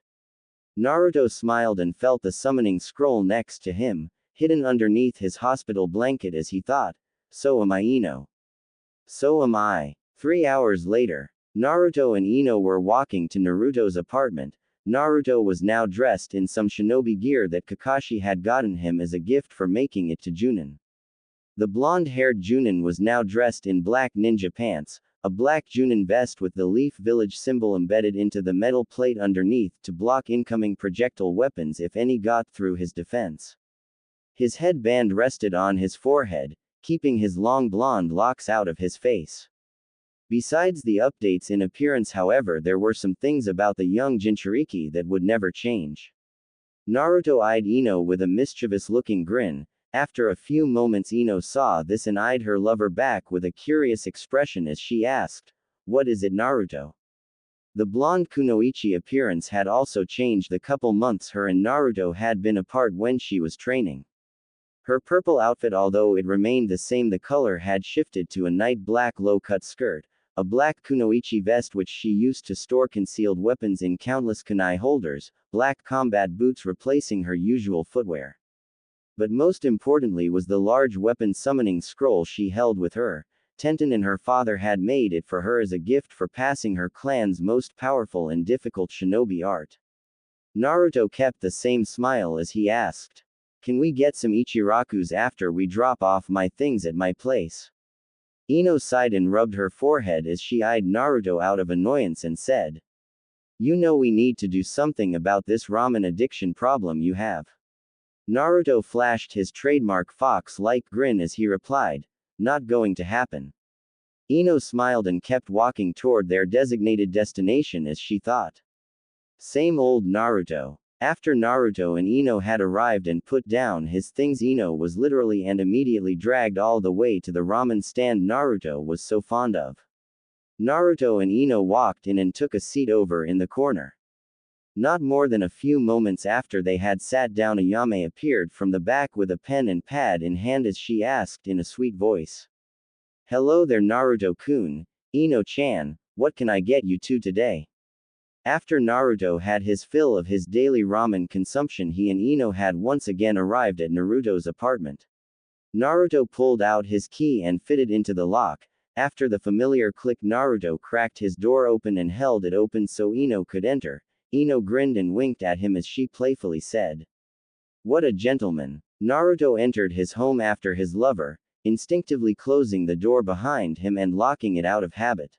Naruto smiled and felt the summoning scroll next to him, hidden underneath his hospital blanket as he thought, "So am I, Ino. So am I." 3 hours later, Naruto and Ino were walking to Naruto's apartment. Naruto was now dressed in some shinobi gear that Kakashi had gotten him as a gift for making it to Junin. The blonde-haired Junin was now dressed in black ninja pants, a black Junin vest with the Leaf Village symbol embedded into the metal plate underneath to block incoming projectile weapons if any got through his defense. His headband rested on his forehead, keeping his long blonde locks out of his face. Besides the updates in appearance, however, there were some things about the young Jinchuriki that would never change. Naruto eyed Ino with a mischievous-looking grin. After a few moments, Ino saw this and eyed her lover back with a curious expression as she asked, "What is it, Naruto?" The blonde Kunoichi appearance had also changed the couple months her and Naruto had been apart when she was training. Her purple outfit, although it remained the same, the color had shifted to a night black low-cut skirt, a black Kunoichi vest which she used to store concealed weapons in countless kunai holders, black combat boots replacing her usual footwear. But most importantly was the large weapon summoning scroll she held with her. Tenten and her father had made it for her as a gift for passing her clan's most powerful and difficult shinobi art. Naruto kept the same smile as he asked, "Can we get some Ichirakus after we drop off my things at my place?" Ino sighed and rubbed her forehead as she eyed Naruto out of annoyance and said, "You know we need to do something about this ramen addiction problem you have." Naruto flashed his trademark fox-like grin as he replied, "Not going to happen." Ino smiled and kept walking toward their designated destination as she thought. Same old Naruto. After Naruto and Ino had arrived and put down his things, Ino was literally and immediately dragged all the way to the ramen stand Naruto was so fond of. Naruto and Ino walked in and took a seat over in the corner. Not more than a few moments after they had sat down, Ayame appeared from the back with a pen and pad in hand as she asked in a sweet voice. "Hello there Naruto-kun, Ino-chan, what can I get you two today?" After Naruto had his fill of his daily ramen consumption, he and Ino had once again arrived at Naruto's apartment. Naruto pulled out his key and fitted into the lock. After the familiar click, Naruto cracked his door open and held it open so Ino could enter. Ino grinned and winked at him as she playfully said, "What a gentleman." Naruto entered his home after his lover, instinctively closing the door behind him and locking it out of habit.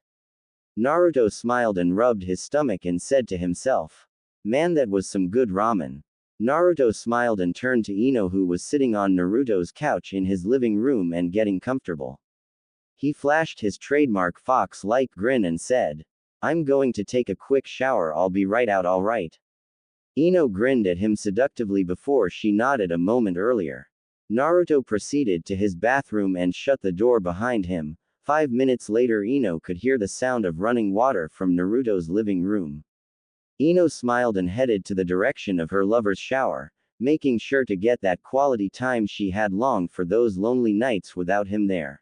Naruto smiled and rubbed his stomach and said to himself, "Man, that was some good ramen." Naruto smiled and turned to Ino, who was sitting on Naruto's couch in his living room and getting comfortable. He flashed his trademark fox-like grin and said, "I'm going to take a quick shower, I'll be right out, alright." Ino grinned at him seductively before she nodded a moment earlier. Naruto proceeded to his bathroom and shut the door behind him. 5 minutes later, Ino could hear the sound of running water from Naruto's living room. Ino smiled and headed to the direction of her lover's shower, making sure to get that quality time she had longed for those lonely nights without him there.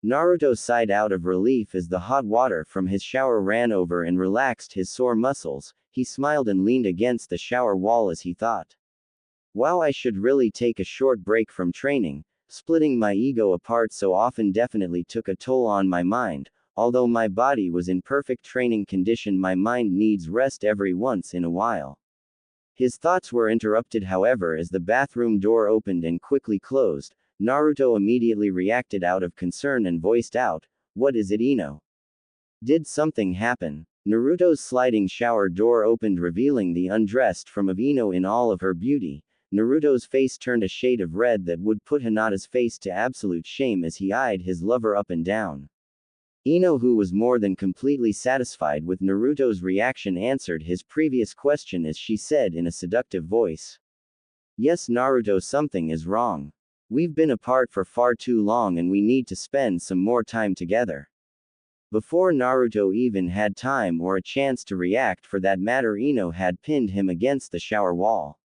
Naruto sighed out of relief as the hot water from his shower ran over and relaxed his sore muscles. He smiled and leaned against the shower wall as he thought, "Wow, I should really take a short break from training. Splitting my ego apart so often definitely took a toll on my mind. Although my body was in perfect training condition, my mind needs rest every once in a while." His thoughts were interrupted, however, as the bathroom door opened and quickly closed. Naruto immediately reacted out of concern and voiced out, "What is it, Ino? Did something happen?" Naruto's sliding shower door opened, revealing the undressed form of Ino in all of her beauty. Naruto's face turned a shade of red that would put Hinata's face to absolute shame as he eyed his lover up and down. Ino, who was more than completely satisfied with Naruto's reaction, answered his previous question as she said in a seductive voice, "Yes Naruto, something is wrong. We've been apart for far too long and we need to spend some more time together." Before Naruto even had time or a chance to react, for that matter, Ino had pinned him against the shower wall.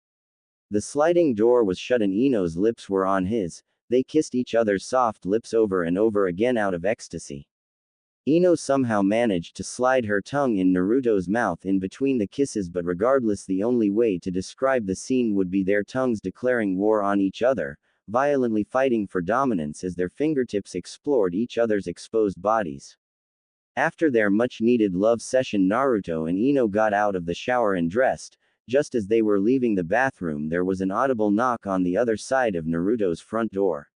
The sliding door was shut and Ino's lips were on his. They kissed each other's soft lips over and over again out of ecstasy. Ino somehow managed to slide her tongue in Naruto's mouth in between the kisses, but regardless, the only way to describe the scene would be their tongues declaring war on each other, violently fighting for dominance as their fingertips explored each other's exposed bodies. After their much-needed love session, Naruto and Ino got out of the shower and dressed. Just as they were leaving the bathroom, there was an audible knock on the other side of Naruto's front door.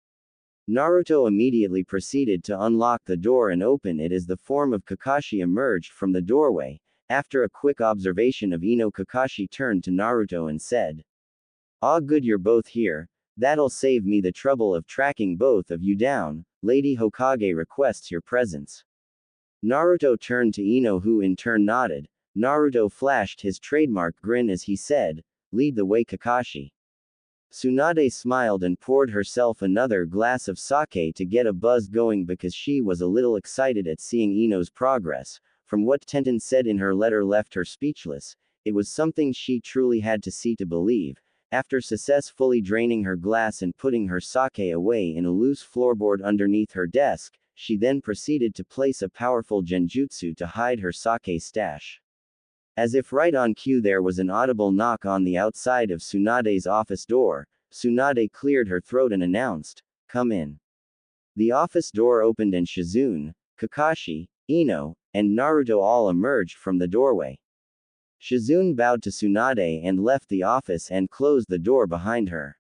Naruto immediately proceeded to unlock the door and open it as the form of Kakashi emerged from the doorway. After a quick observation of Ino, Kakashi turned to Naruto and said, "Ah, good, you're both here. That'll save me the trouble of tracking both of you down. Lady Hokage requests your presence." Naruto turned to Ino, who in turn nodded. Naruto flashed his trademark grin as he said, "Lead the way Kakashi." Tsunade smiled and poured herself another glass of sake to get a buzz going because she was a little excited at seeing Ino's progress. From what Tenten said in her letter left her speechless. It was something she truly had to see to believe. After successfully draining her glass and putting her sake away in a loose floorboard underneath her desk, she then proceeded to place a powerful genjutsu to hide her sake stash. As if right on cue, there was an audible knock on the outside of Tsunade's office door. Tsunade cleared her throat and announced, "Come in." The office door opened and Shizune, Kakashi, Ino, and Naruto all emerged from the doorway. Shizune bowed to Tsunade and left the office and closed the door behind her.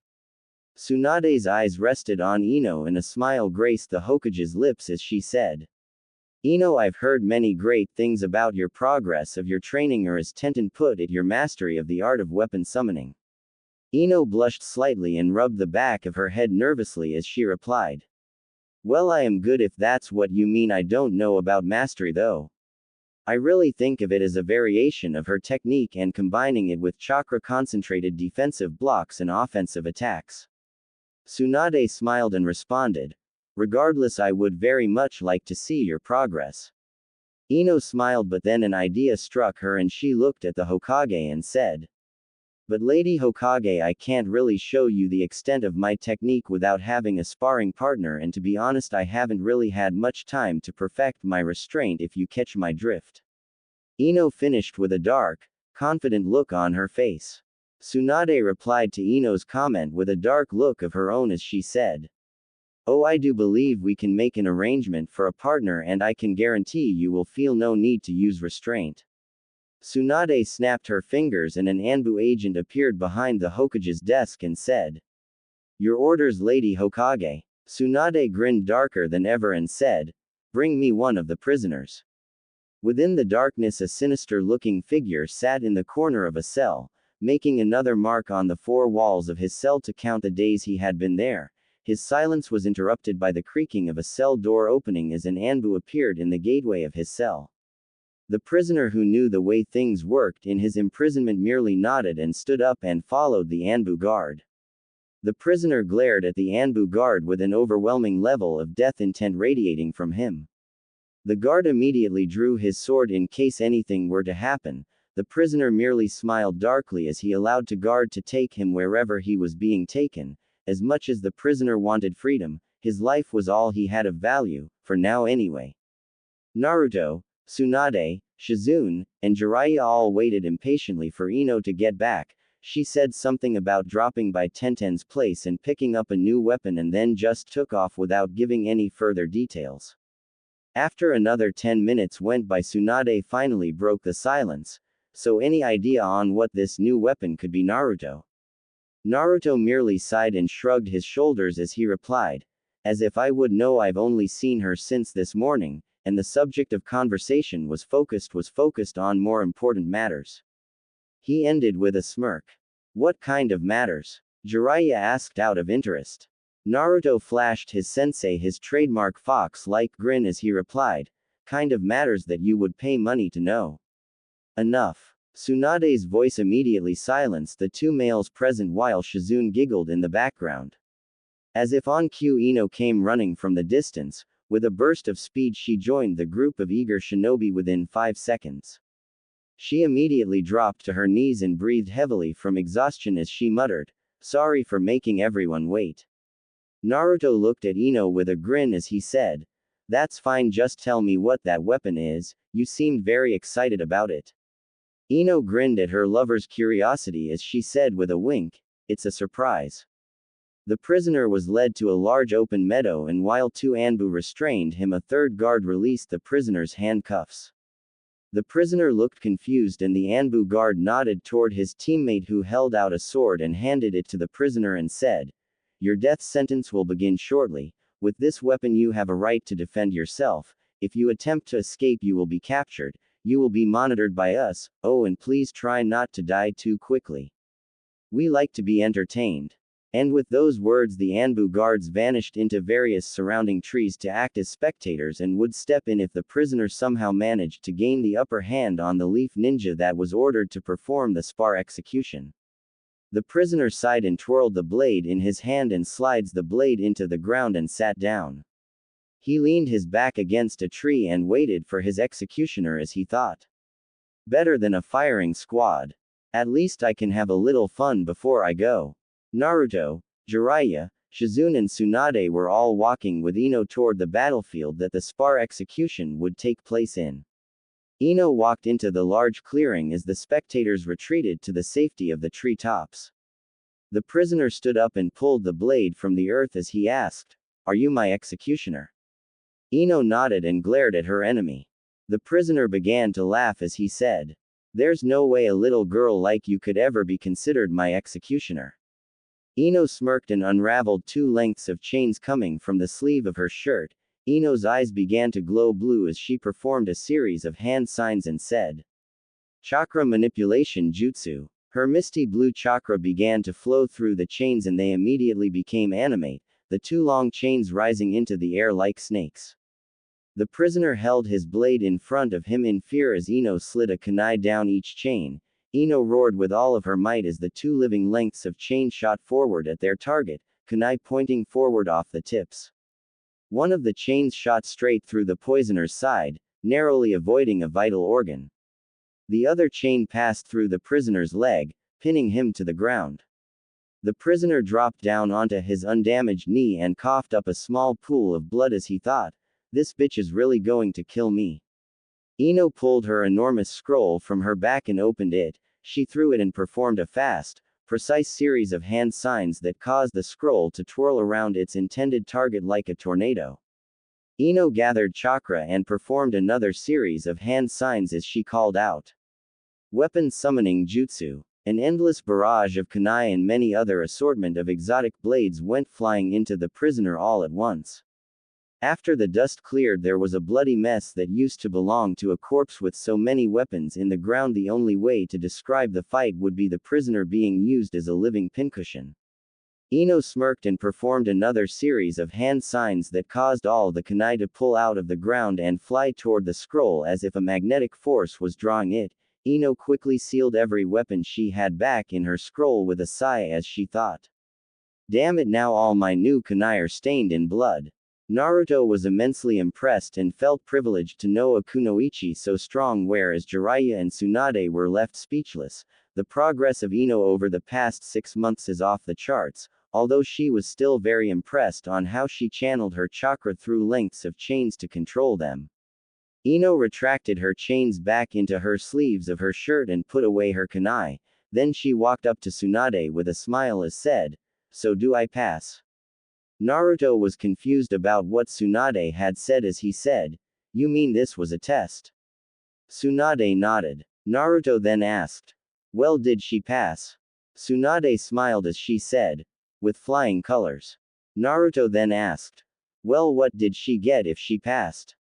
Tsunade's eyes rested on Ino and a smile graced the Hokage's lips as she said, "Ino, I've heard many great things about your progress of your training, or as Tenten put it, your mastery of the art of weapon summoning." Ino blushed slightly and rubbed the back of her head nervously as she replied. Well, I am good if that's what you mean. I don't know about mastery though. I really think of it as a variation of her technique and combining it with chakra-concentrated defensive blocks and offensive attacks. Tsunade smiled and responded. Regardless, I would very much like to see your progress. Ino smiled, but then an idea struck her and she looked at the Hokage and said, But Lady Hokage, I can't really show you the extent of my technique without having a sparring partner, and to be honest, I haven't really had much time to perfect my restraint, if you catch my drift. Ino finished with a dark, confident look on her face. Tsunade replied to Ino's comment with a dark look of her own as she said, Oh, I do believe we can make an arrangement for a partner, and I can guarantee you will feel no need to use restraint. Tsunade snapped her fingers and an Anbu agent appeared behind the Hokage's desk and said, Your orders, Lady Hokage. Tsunade grinned darker than ever and said, Bring me one of the prisoners. Within the darkness, a sinister-looking figure sat in the corner of a cell, making another mark on the four walls of his cell to count the days he had been there. His silence was interrupted by the creaking of a cell door opening as an Anbu appeared in the gateway of his cell. The prisoner, who knew the way things worked in his imprisonment, merely nodded and stood up and followed the Anbu guard. The prisoner glared at the Anbu guard with an overwhelming level of death intent radiating from him. The guard immediately drew his sword in case anything were to happen. The prisoner merely smiled darkly as he allowed the guard to take him wherever he was being taken. As much as the prisoner wanted freedom, his life was all he had of value, for now anyway. Naruto, Tsunade, Shizune, and Jiraiya all waited impatiently for Ino to get back. She said something about dropping by Tenten's place and picking up a new weapon, and then just took off without giving any further details. After another 10 minutes went by, Tsunade finally broke the silence. So, any idea on what this new weapon could be, Naruto? Naruto merely sighed and shrugged his shoulders as he replied, As if I would know, I've only seen her since this morning, and the subject of conversation was focused on more important matters. He ended with a smirk. What kind of matters? Jiraiya asked out of interest. Naruto flashed his sensei his trademark fox-like grin as he replied, Kind of matters that you would pay money to know. Enough. Tsunade's voice immediately silenced the two males present while Shizune giggled in the background. As if on cue, Ino came running from the distance. With a burst of speed, she joined the group of eager shinobi within 5 seconds. She immediately dropped to her knees and breathed heavily from exhaustion as she muttered, Sorry for making everyone wait. Naruto looked at Ino with a grin as he said, That's fine, just tell me what that weapon is, you seemed very excited about it. Ino grinned at her lover's curiosity as she said with a wink, It's a surprise. The prisoner was led to a large open meadow, and while two Anbu restrained him, a third guard released the prisoner's handcuffs. The prisoner looked confused and the Anbu guard nodded toward his teammate, who held out a sword and handed it to the prisoner and said, Your death sentence will begin shortly. With this weapon you have a right to defend yourself. If you attempt to escape, you will be captured. You will be monitored by us. Oh, and please try not to die too quickly. We like to be entertained. And with those words, the Anbu guards vanished into various surrounding trees to act as spectators and would step in if the prisoner somehow managed to gain the upper hand on the leaf ninja that was ordered to perform the spar execution. The prisoner sighed and twirled the blade in his hand and slides the blade into the ground and sat down. He leaned his back against a tree and waited for his executioner as he thought. Better than a firing squad. At least I can have a little fun before I go. Naruto, Jiraiya, Shizune and Tsunade were all walking with Ino toward the battlefield that the spar execution would take place in. Ino walked into the large clearing as the spectators retreated to the safety of the tree tops. The prisoner stood up and pulled the blade from the earth as he asked, Are you my executioner? Ino nodded and glared at her enemy. The prisoner began to laugh as he said, There's no way a little girl like you could ever be considered my executioner. Ino smirked and unraveled 2 lengths of chains coming from the sleeve of her shirt. Ino's eyes began to glow blue as she performed a series of hand signs and said, Chakra manipulation jutsu. Her misty blue chakra began to flow through the chains and they immediately became animate, the two long chains rising into the air like snakes. The prisoner held his blade in front of him in fear as Ino slid a kunai down each chain. Ino roared with all of her might as the two living lengths of chain shot forward at their target, kunai pointing forward off the tips. One of the chains shot straight through the poisoner's side, narrowly avoiding a vital organ. The other chain passed through the prisoner's leg, pinning him to the ground. The prisoner dropped down onto his undamaged knee and coughed up a small pool of blood as he thought, "This bitch is really going to kill me." Ino pulled her enormous scroll from her back and opened it. She threw it and performed a fast, precise series of hand signs that caused the scroll to twirl around its intended target like a tornado. Ino gathered chakra and performed another series of hand signs as she called out. Weapon summoning jutsu. An endless barrage of kunai and many other assortment of exotic blades went flying into the prisoner all at once. After the dust cleared, there was a bloody mess that used to belong to a corpse with so many weapons in the ground. The only way to describe the fight would be the prisoner being used as a living pincushion. Ino smirked and performed another series of hand signs that caused all the kunai to pull out of the ground and fly toward the scroll as if a magnetic force was drawing it. Ino quickly sealed every weapon she had back in her scroll with a sigh as she thought, "Damn it, now all my new kunai are stained in blood." Naruto was immensely impressed and felt privileged to know a kunoichi so strong, whereas Jiraiya and Tsunade were left speechless. The progress of Ino over the past 6 months is off the charts, although she was still very impressed on how she channeled her chakra through lengths of chains to control them. Ino retracted her chains back into her sleeves of her shirt and put away her kunai. Then she walked up to Tsunade with a smile as said, "So do I pass?" Naruto was confused about what Tsunade had said as he said, "You mean this was a test?" Tsunade nodded. Naruto then asked, "Well, did she pass?" Tsunade smiled as she said, "With flying colors." Naruto then asked, "Well, what did she get if she passed?"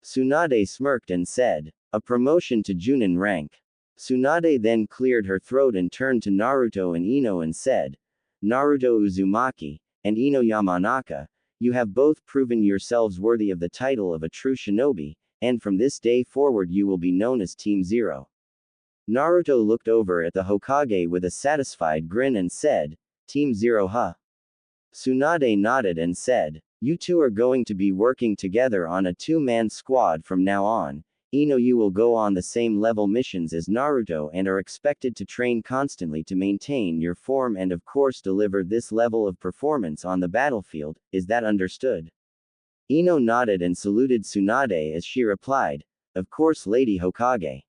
Tsunade smirked and said, "A promotion to Junin rank." Tsunade then cleared her throat and turned to Naruto and Ino and said, "Naruto Uzumaki and Ino Yamanaka, you have both proven yourselves worthy of the title of a true shinobi, and from this day forward you will be known as Team Zero." Naruto looked over at the Hokage with a satisfied grin and said, "Team Zero, huh?" Tsunade nodded and said, "You two are going to be working together on a two-man squad from now on. Ino, you will go on the same level missions as Naruto and are expected to train constantly to maintain your form and of course deliver this level of performance on the battlefield. Is that understood?" Ino nodded and saluted Tsunade as she replied, "Of course, Lady Hokage."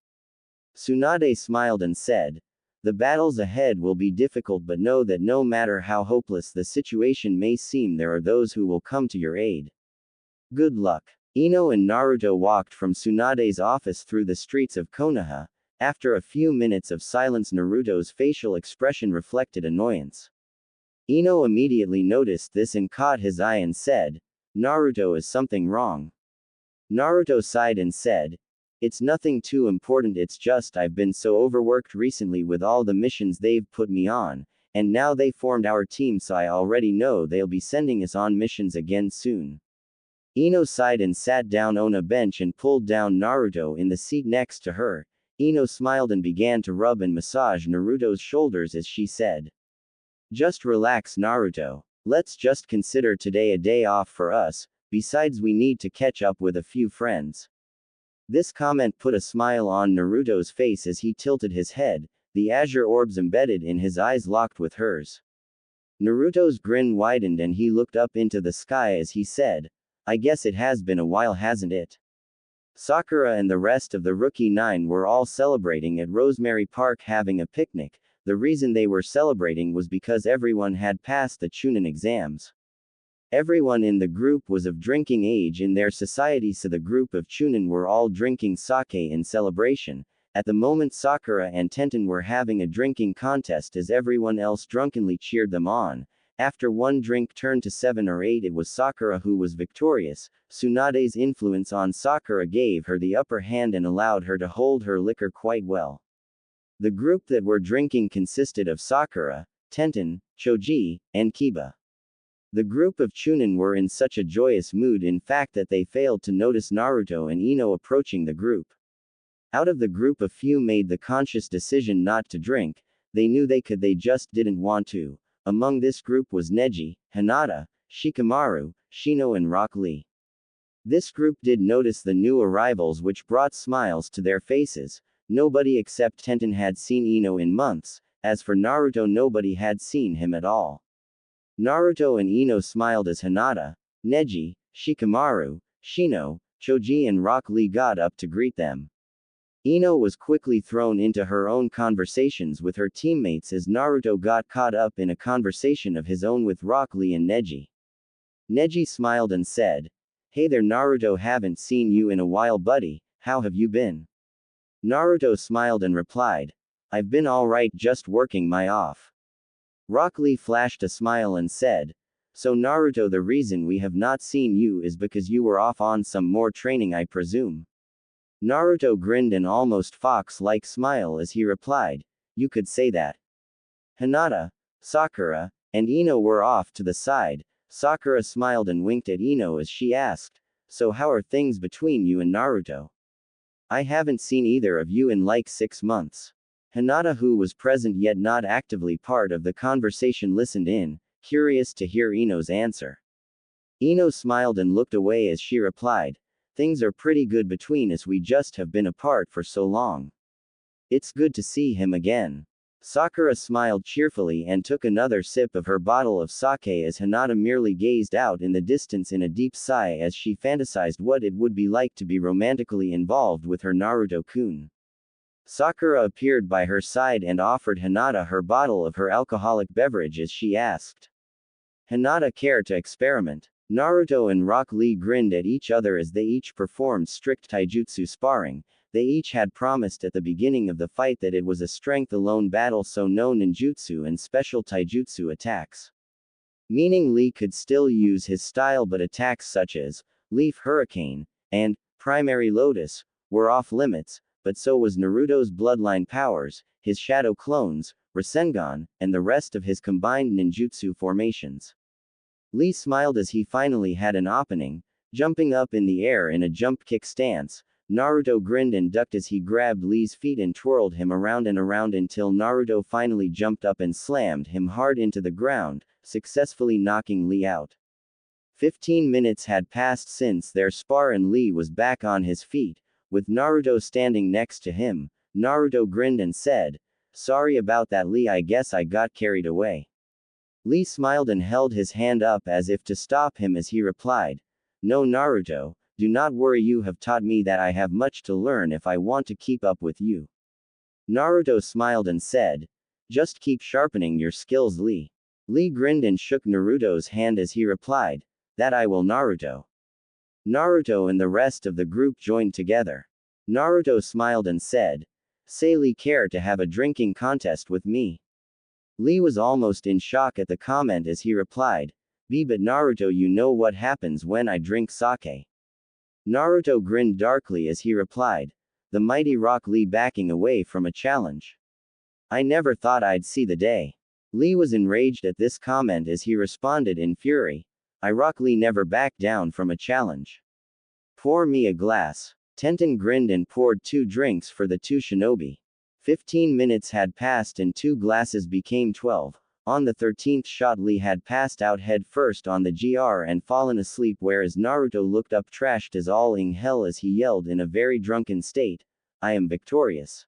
Tsunade smiled and said, "The battles ahead will be difficult, but know that no matter how hopeless the situation may seem, there are those who will come to your aid. Good luck." Ino and Naruto walked from Tsunade's office through the streets of Konoha. After a few minutes of silence, Naruto's facial expression reflected annoyance. Ino immediately noticed this and caught his eye and said, "Naruto, is something wrong?" Naruto sighed and said, "It's nothing too important, it's just I've been so overworked recently with all the missions they've put me on, and now they formed our team, so I already know they'll be sending us on missions again soon." Ino sighed and sat down on a bench and pulled down Naruto in the seat next to her. Ino smiled and began to rub and massage Naruto's shoulders as she said, "Just relax, Naruto. Let's just consider today a day off for us, besides we need to catch up with a few friends." This comment put a smile on Naruto's face as he tilted his head, the azure orbs embedded in his eyes locked with hers. Naruto's grin widened and he looked up into the sky as he said, "I guess it has been a while, hasn't it?" Sakura and the rest of the Rookie Nine were all celebrating at Rosemary Park, having a picnic. The reason they were celebrating was because everyone had passed the Chunin exams. Everyone in the group was of drinking age in their society, so the group of Chunin were all drinking sake in celebration. At the moment, Sakura and Tenten were having a drinking contest as everyone else drunkenly cheered them on. After one drink turned to 7 or 8, it was Sakura who was victorious. Tsunade's influence on Sakura gave her the upper hand and allowed her to hold her liquor quite well. The group that were drinking consisted of Sakura, Tenten, Choji, and Kiba. The group of Chunin were in such a joyous mood in fact that they failed to notice Naruto and Ino approaching the group. Out of the group a few made the conscious decision not to drink, they knew they could, they just didn't want to. Among this group was Neji, Hinata, Shikamaru, Shino and Rock Lee. This group did notice the new arrivals which brought smiles to their faces. Nobody except Tenten had seen Ino in months, as for Naruto nobody had seen him at all. Naruto and Ino smiled as Hinata, Neji, Shikamaru, Shino, Choji and Rock Lee got up to greet them. Ino was quickly thrown into her own conversations with her teammates as Naruto got caught up in a conversation of his own with Rock Lee and Neji. Neji smiled and said, "Hey there Naruto, haven't seen you in a while buddy, how have you been?" Naruto smiled and replied, "I've been alright, just working my off." Rock Lee flashed a smile and said, "So Naruto, the reason we have not seen you is because you were off on some more training I presume?" Naruto grinned an almost fox-like smile as he replied, "You could say that." Hinata, Sakura, and Ino were off to the side. Sakura smiled and winked at Ino as she asked, "So how are things between you and Naruto? I haven't seen either of you in like 6 months." Hinata, who was present yet not actively part of the conversation, listened in, curious to hear Ino's answer. Ino smiled and looked away as she replied, "Things are pretty good between us, we just have been apart for so long. It's good to see him again." Sakura smiled cheerfully and took another sip of her bottle of sake as Hinata merely gazed out in the distance in a deep sigh as she fantasized what it would be like to be romantically involved with her Naruto-kun. Sakura appeared by her side and offered Hinata her bottle of her alcoholic beverage as she asked, "Hinata, care to experiment?" Naruto and Rock Lee grinned at each other as they each performed strict taijutsu sparring. They each had promised at the beginning of the fight that it was a strength-alone battle, so no ninjutsu and special taijutsu attacks. Meaning Lee could still use his style, but attacks such as Leaf Hurricane and Primary Lotus were off limits, but so was Naruto's bloodline powers, his shadow clones, Rasengan, and the rest of his combined ninjutsu formations. Lee smiled as he finally had an opening, jumping up in the air in a jump kick stance. Naruto grinned and ducked as he grabbed Lee's feet and twirled him around and around until Naruto finally jumped up and slammed him hard into the ground, successfully knocking Lee out. 15 minutes had passed since their spar and Lee was back on his feet, with Naruto standing next to him. Naruto grinned and said, "Sorry about that Lee, I guess I got carried away." Lee smiled and held his hand up as if to stop him as he replied, "No Naruto, do not worry, you have taught me that I have much to learn if I want to keep up with you." Naruto smiled and said, "Just keep sharpening your skills Lee." Lee grinned and shook Naruto's hand as he replied, "That I will Naruto." Naruto and the rest of the group joined together. Naruto smiled and said, "Say Lee, care to have a drinking contest with me?" Lee was almost in shock at the comment as he replied, But Naruto, you know what happens when I drink sake." Naruto grinned darkly as he replied, "The mighty Rock Lee backing away from a challenge. I never thought I'd see the day." Lee was enraged at this comment as he responded in fury, "I Rock Lee never back down from a challenge. Pour me a glass." Tenten grinned and poured 2 drinks for the 2 shinobi. 15 minutes had passed and 2 glasses became 12. On the 13th shot, Lee had passed out head first on the GR and fallen asleep, whereas Naruto looked up trashed as all in hell as he yelled in a very drunken state, "I am victorious."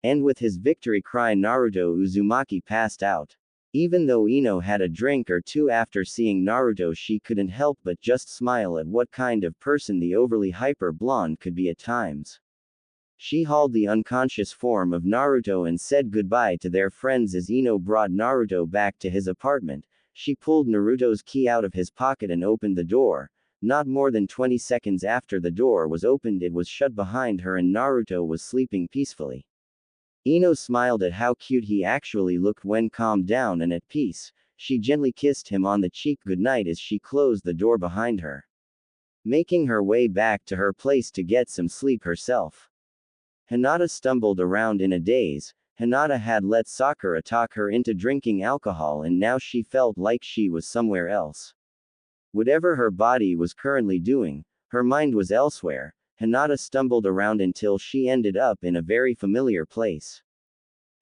And with his victory cry, Naruto Uzumaki passed out. Even though Ino had a drink or 2 after seeing Naruto, she couldn't help but just smile at what kind of person the overly hyper blonde could be at times. She hauled the unconscious form of Naruto and said goodbye to their friends as Ino brought Naruto back to his apartment. She pulled Naruto's key out of his pocket and opened the door. Not more than 20 seconds after the door was opened, it was shut behind her and Naruto was sleeping peacefully. Ino smiled at how cute he actually looked when calmed down and at peace. She gently kissed him on the cheek goodnight as she closed the door behind her, making her way back to her place to get some sleep herself. Hinata stumbled around in a daze. Hinata had let Sakura talk her into drinking alcohol and now she felt like she was somewhere else. Whatever her body was currently doing, her mind was elsewhere. Hinata stumbled around until she ended up in a very familiar place.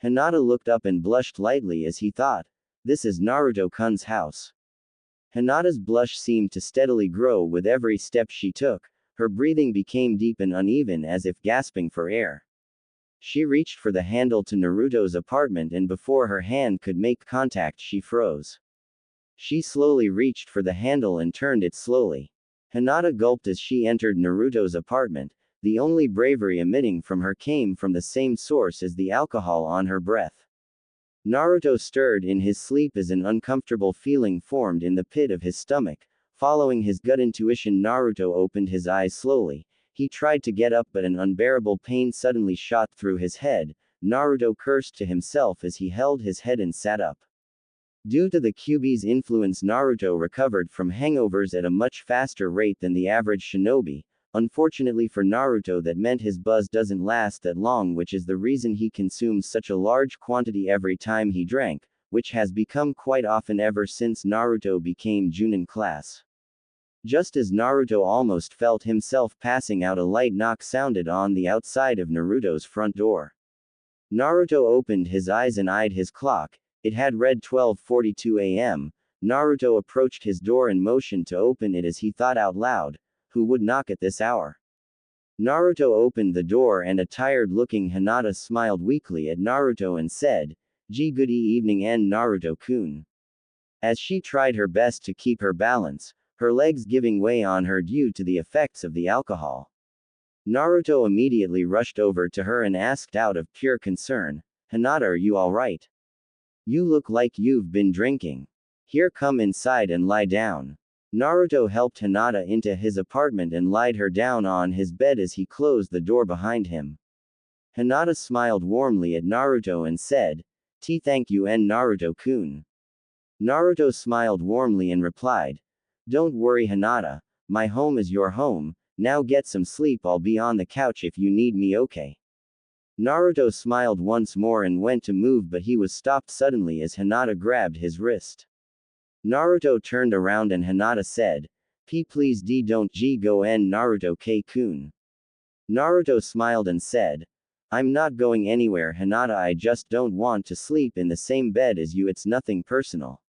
Hinata looked up and blushed lightly as he thought, this is Naruto-kun's house. Hinata's blush seemed to steadily grow with every step she took, her breathing became deep and uneven as if gasping for air. She reached for the handle to Naruto's apartment and before her hand could make contact she froze. She slowly reached for the handle and turned it slowly. Hinata gulped as she entered Naruto's apartment, the only bravery emitting from her came from the same source as the alcohol on her breath. Naruto stirred in his sleep as an uncomfortable feeling formed in the pit of his stomach. Following his gut intuition, Naruto opened his eyes slowly. He tried to get up but an unbearable pain suddenly shot through his head. Naruto cursed to himself as he held his head and sat up. Due to the Kyuubi's influence, Naruto recovered from hangovers at a much faster rate than the average shinobi. Unfortunately for Naruto, that meant his buzz doesn't last that long, which is the reason he consumes such a large quantity every time he drank, which has become quite often ever since Naruto became Junin class. Just as Naruto almost felt himself passing out, a light knock sounded on the outside of Naruto's front door. Naruto opened his eyes and eyed his clock. It had read 12:42 a.m. Naruto approached his door and motioned to open it as he thought out loud, who would knock at this hour? Naruto opened the door and a tired-looking Hinata smiled weakly at Naruto and said, "Good evening Naruto-kun." As she tried her best to keep her balance, her legs giving way on her due to the effects of the alcohol. Naruto immediately rushed over to her and asked out of pure concern, "Hinata, are you alright? You look like you've been drinking. Here, come inside and lie down." Naruto helped Hinata into his apartment and lied her down on his bed as he closed the door behind him. Hinata smiled warmly at Naruto and said, Thank you Naruto-kun." Naruto smiled warmly and replied, "Don't worry Hinata, my home is your home, now get some sleep, I'll be on the couch if you need me, okay?" Naruto smiled once more and went to move but he was stopped suddenly as Hinata grabbed his wrist. Naruto turned around and Hinata said, Please don't go Naruto-kun." Naruto smiled and said, "I'm not going anywhere Hinata, I just don't want to sleep in the same bed as you, it's nothing personal."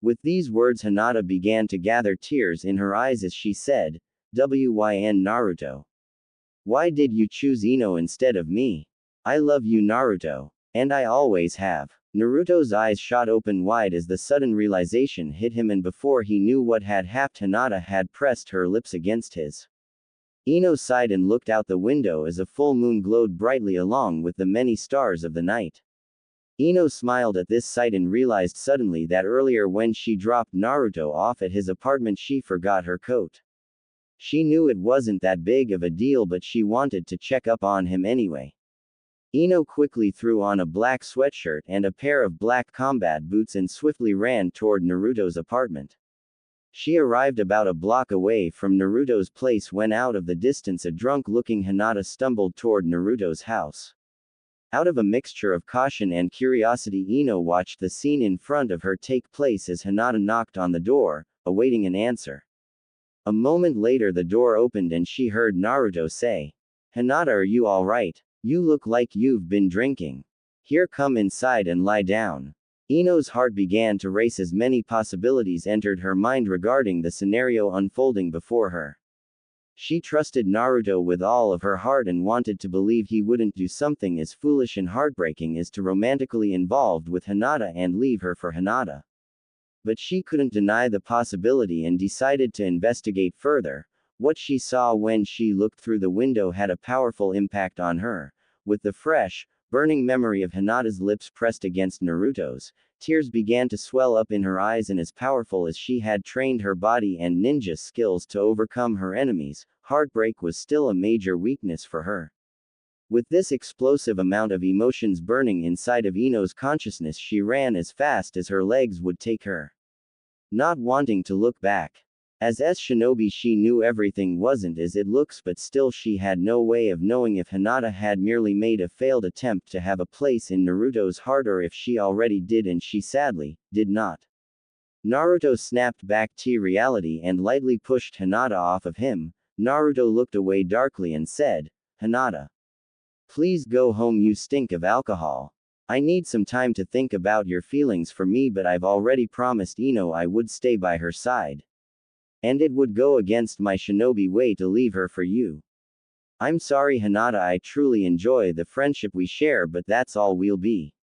With these words Hinata began to gather tears in her eyes as she said, "Wyn Naruto. Why did you choose Ino instead of me? I love you Naruto. And I always have." Naruto's eyes shot open wide as the sudden realization hit him and before he knew what had happened Hinata had pressed her lips against his. Ino sighed and looked out the window as a full moon glowed brightly along with the many stars of the night. Ino smiled at this sight and realized suddenly that earlier when she dropped Naruto off at his apartment she forgot her coat. She knew it wasn't that big of a deal but she wanted to check up on him anyway. Ino quickly threw on a black sweatshirt and a pair of black combat boots and swiftly ran toward Naruto's apartment. She arrived about a block away from Naruto's place when out of the distance a drunk-looking Hinata stumbled toward Naruto's house. Out of a mixture of caution and curiosity Ino watched the scene in front of her take place as Hinata knocked on the door, awaiting an answer. A moment later the door opened and she heard Naruto say, "Hinata, are you alright? You look like you've been drinking. Here, come inside and lie down." Ino's heart began to race as many possibilities entered her mind regarding the scenario unfolding before her. She trusted Naruto with all of her heart and wanted to believe he wouldn't do something as foolish and heartbreaking as to romantically involved with Hinata and leave her for Hinata. But she couldn't deny the possibility and decided to investigate further. What she saw when she looked through the window had a powerful impact on her. With the fresh, burning memory of Hinata's lips pressed against Naruto's, tears began to swell up in her eyes and as powerful as she had trained her body and ninja skills to overcome her enemies, heartbreak was still a major weakness for her. With this explosive amount of emotions burning inside of Ino's consciousness she ran as fast as her legs would take her. Not wanting to look back. As shinobi she knew everything wasn't as it looks, but still she had no way of knowing if Hinata had merely made a failed attempt to have a place in Naruto's heart or if she already did, and she sadly did not. Naruto snapped back to reality and lightly pushed Hinata off of him. Naruto looked away darkly and said, "Hinata, please go home, you stink of alcohol. I need some time to think about your feelings for me, but I've already promised Ino I would stay by her side. And it would go against my shinobi way to leave her for you. I'm sorry Hinata, I truly enjoy the friendship we share, but that's all we'll be.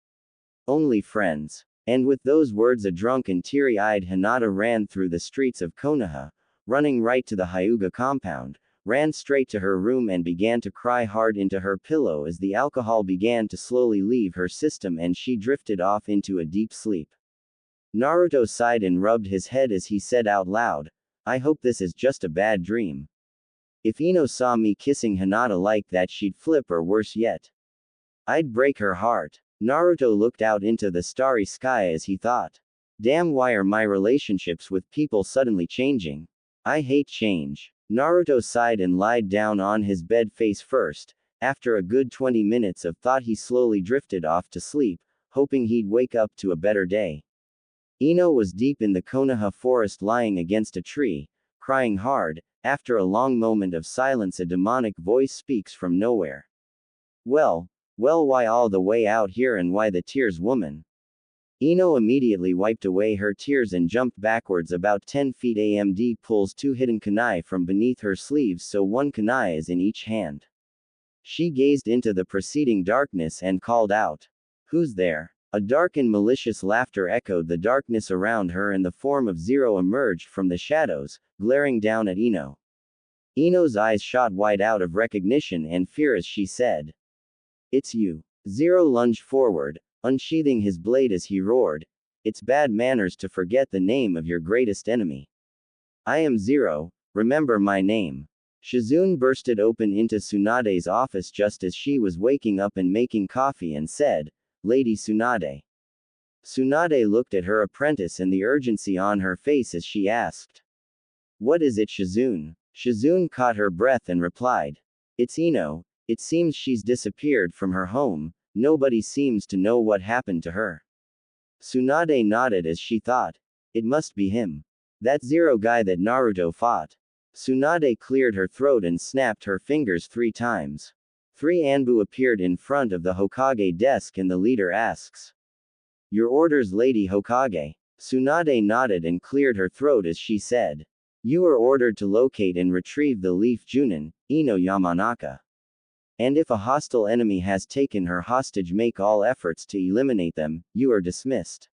Only friends." And with those words a drunk and teary-eyed Hinata ran through the streets of Konoha, running right to the Hyuga compound, ran straight to her room and began to cry hard into her pillow as the alcohol began to slowly leave her system and she drifted off into a deep sleep. Naruto sighed and rubbed his head as he said out loud, "I hope this is just a bad dream. If Ino saw me kissing Hinata like that, she'd flip, or worse yet, I'd break her heart." Naruto looked out into the starry sky as he thought, "Damn, why are my relationships with people suddenly changing? I hate change." Naruto sighed and lied down on his bed face first. After a good 20 minutes of thought he slowly drifted off to sleep, hoping he'd wake up to a better day. Ino was deep in the Konoha forest lying against a tree, crying hard. After a long moment of silence a demonic voice speaks from nowhere. Well, why all the way out here, and why the tears, woman?" Ino immediately wiped away her tears and jumped backwards about 10 feet. AMD pulls two hidden kunai from beneath her sleeves so one kunai is in each hand. She gazed into the preceding darkness and called out, "Who's there?" A dark and malicious laughter echoed the darkness around her and the form of Zero emerged from the shadows, glaring down at Ino. Ino's eyes shot wide out of recognition and fear as she said, "It's you." Zero lunged forward, unsheathing his blade as he roared, "It's bad manners to forget the name of your greatest enemy. I am Zero, remember my name." Shizune bursted open into Tsunade's office just as she was waking up and making coffee and said, "Lady Tsunade." Tsunade looked at her apprentice and the urgency on her face as she asked, "What is it, Shizune?" Shizune caught her breath and replied, "It's Ino. It seems she's disappeared from her home, nobody seems to know what happened to her." Tsunade nodded as she thought, "It must be him. That Zero guy that Naruto fought." Tsunade cleared her throat and snapped her fingers 3 times. 3 Anbu appeared in front of the Hokage desk and the leader asks, "Your orders, Lady Hokage." Tsunade nodded and cleared her throat as she said, "You are ordered to locate and retrieve the Leaf Junin, Ino Yamanaka. And if a hostile enemy has taken her hostage, make all efforts to eliminate them. You are dismissed."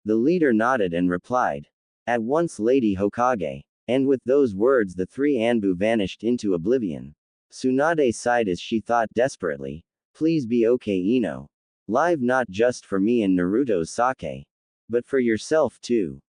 The leader nodded and replied, "At once, Lady Hokage." And with those words the 3 Anbu vanished into oblivion. Tsunade sighed as she thought desperately, "Please be okay, Ino. Live not just for me and Naruto's sake, but for yourself too."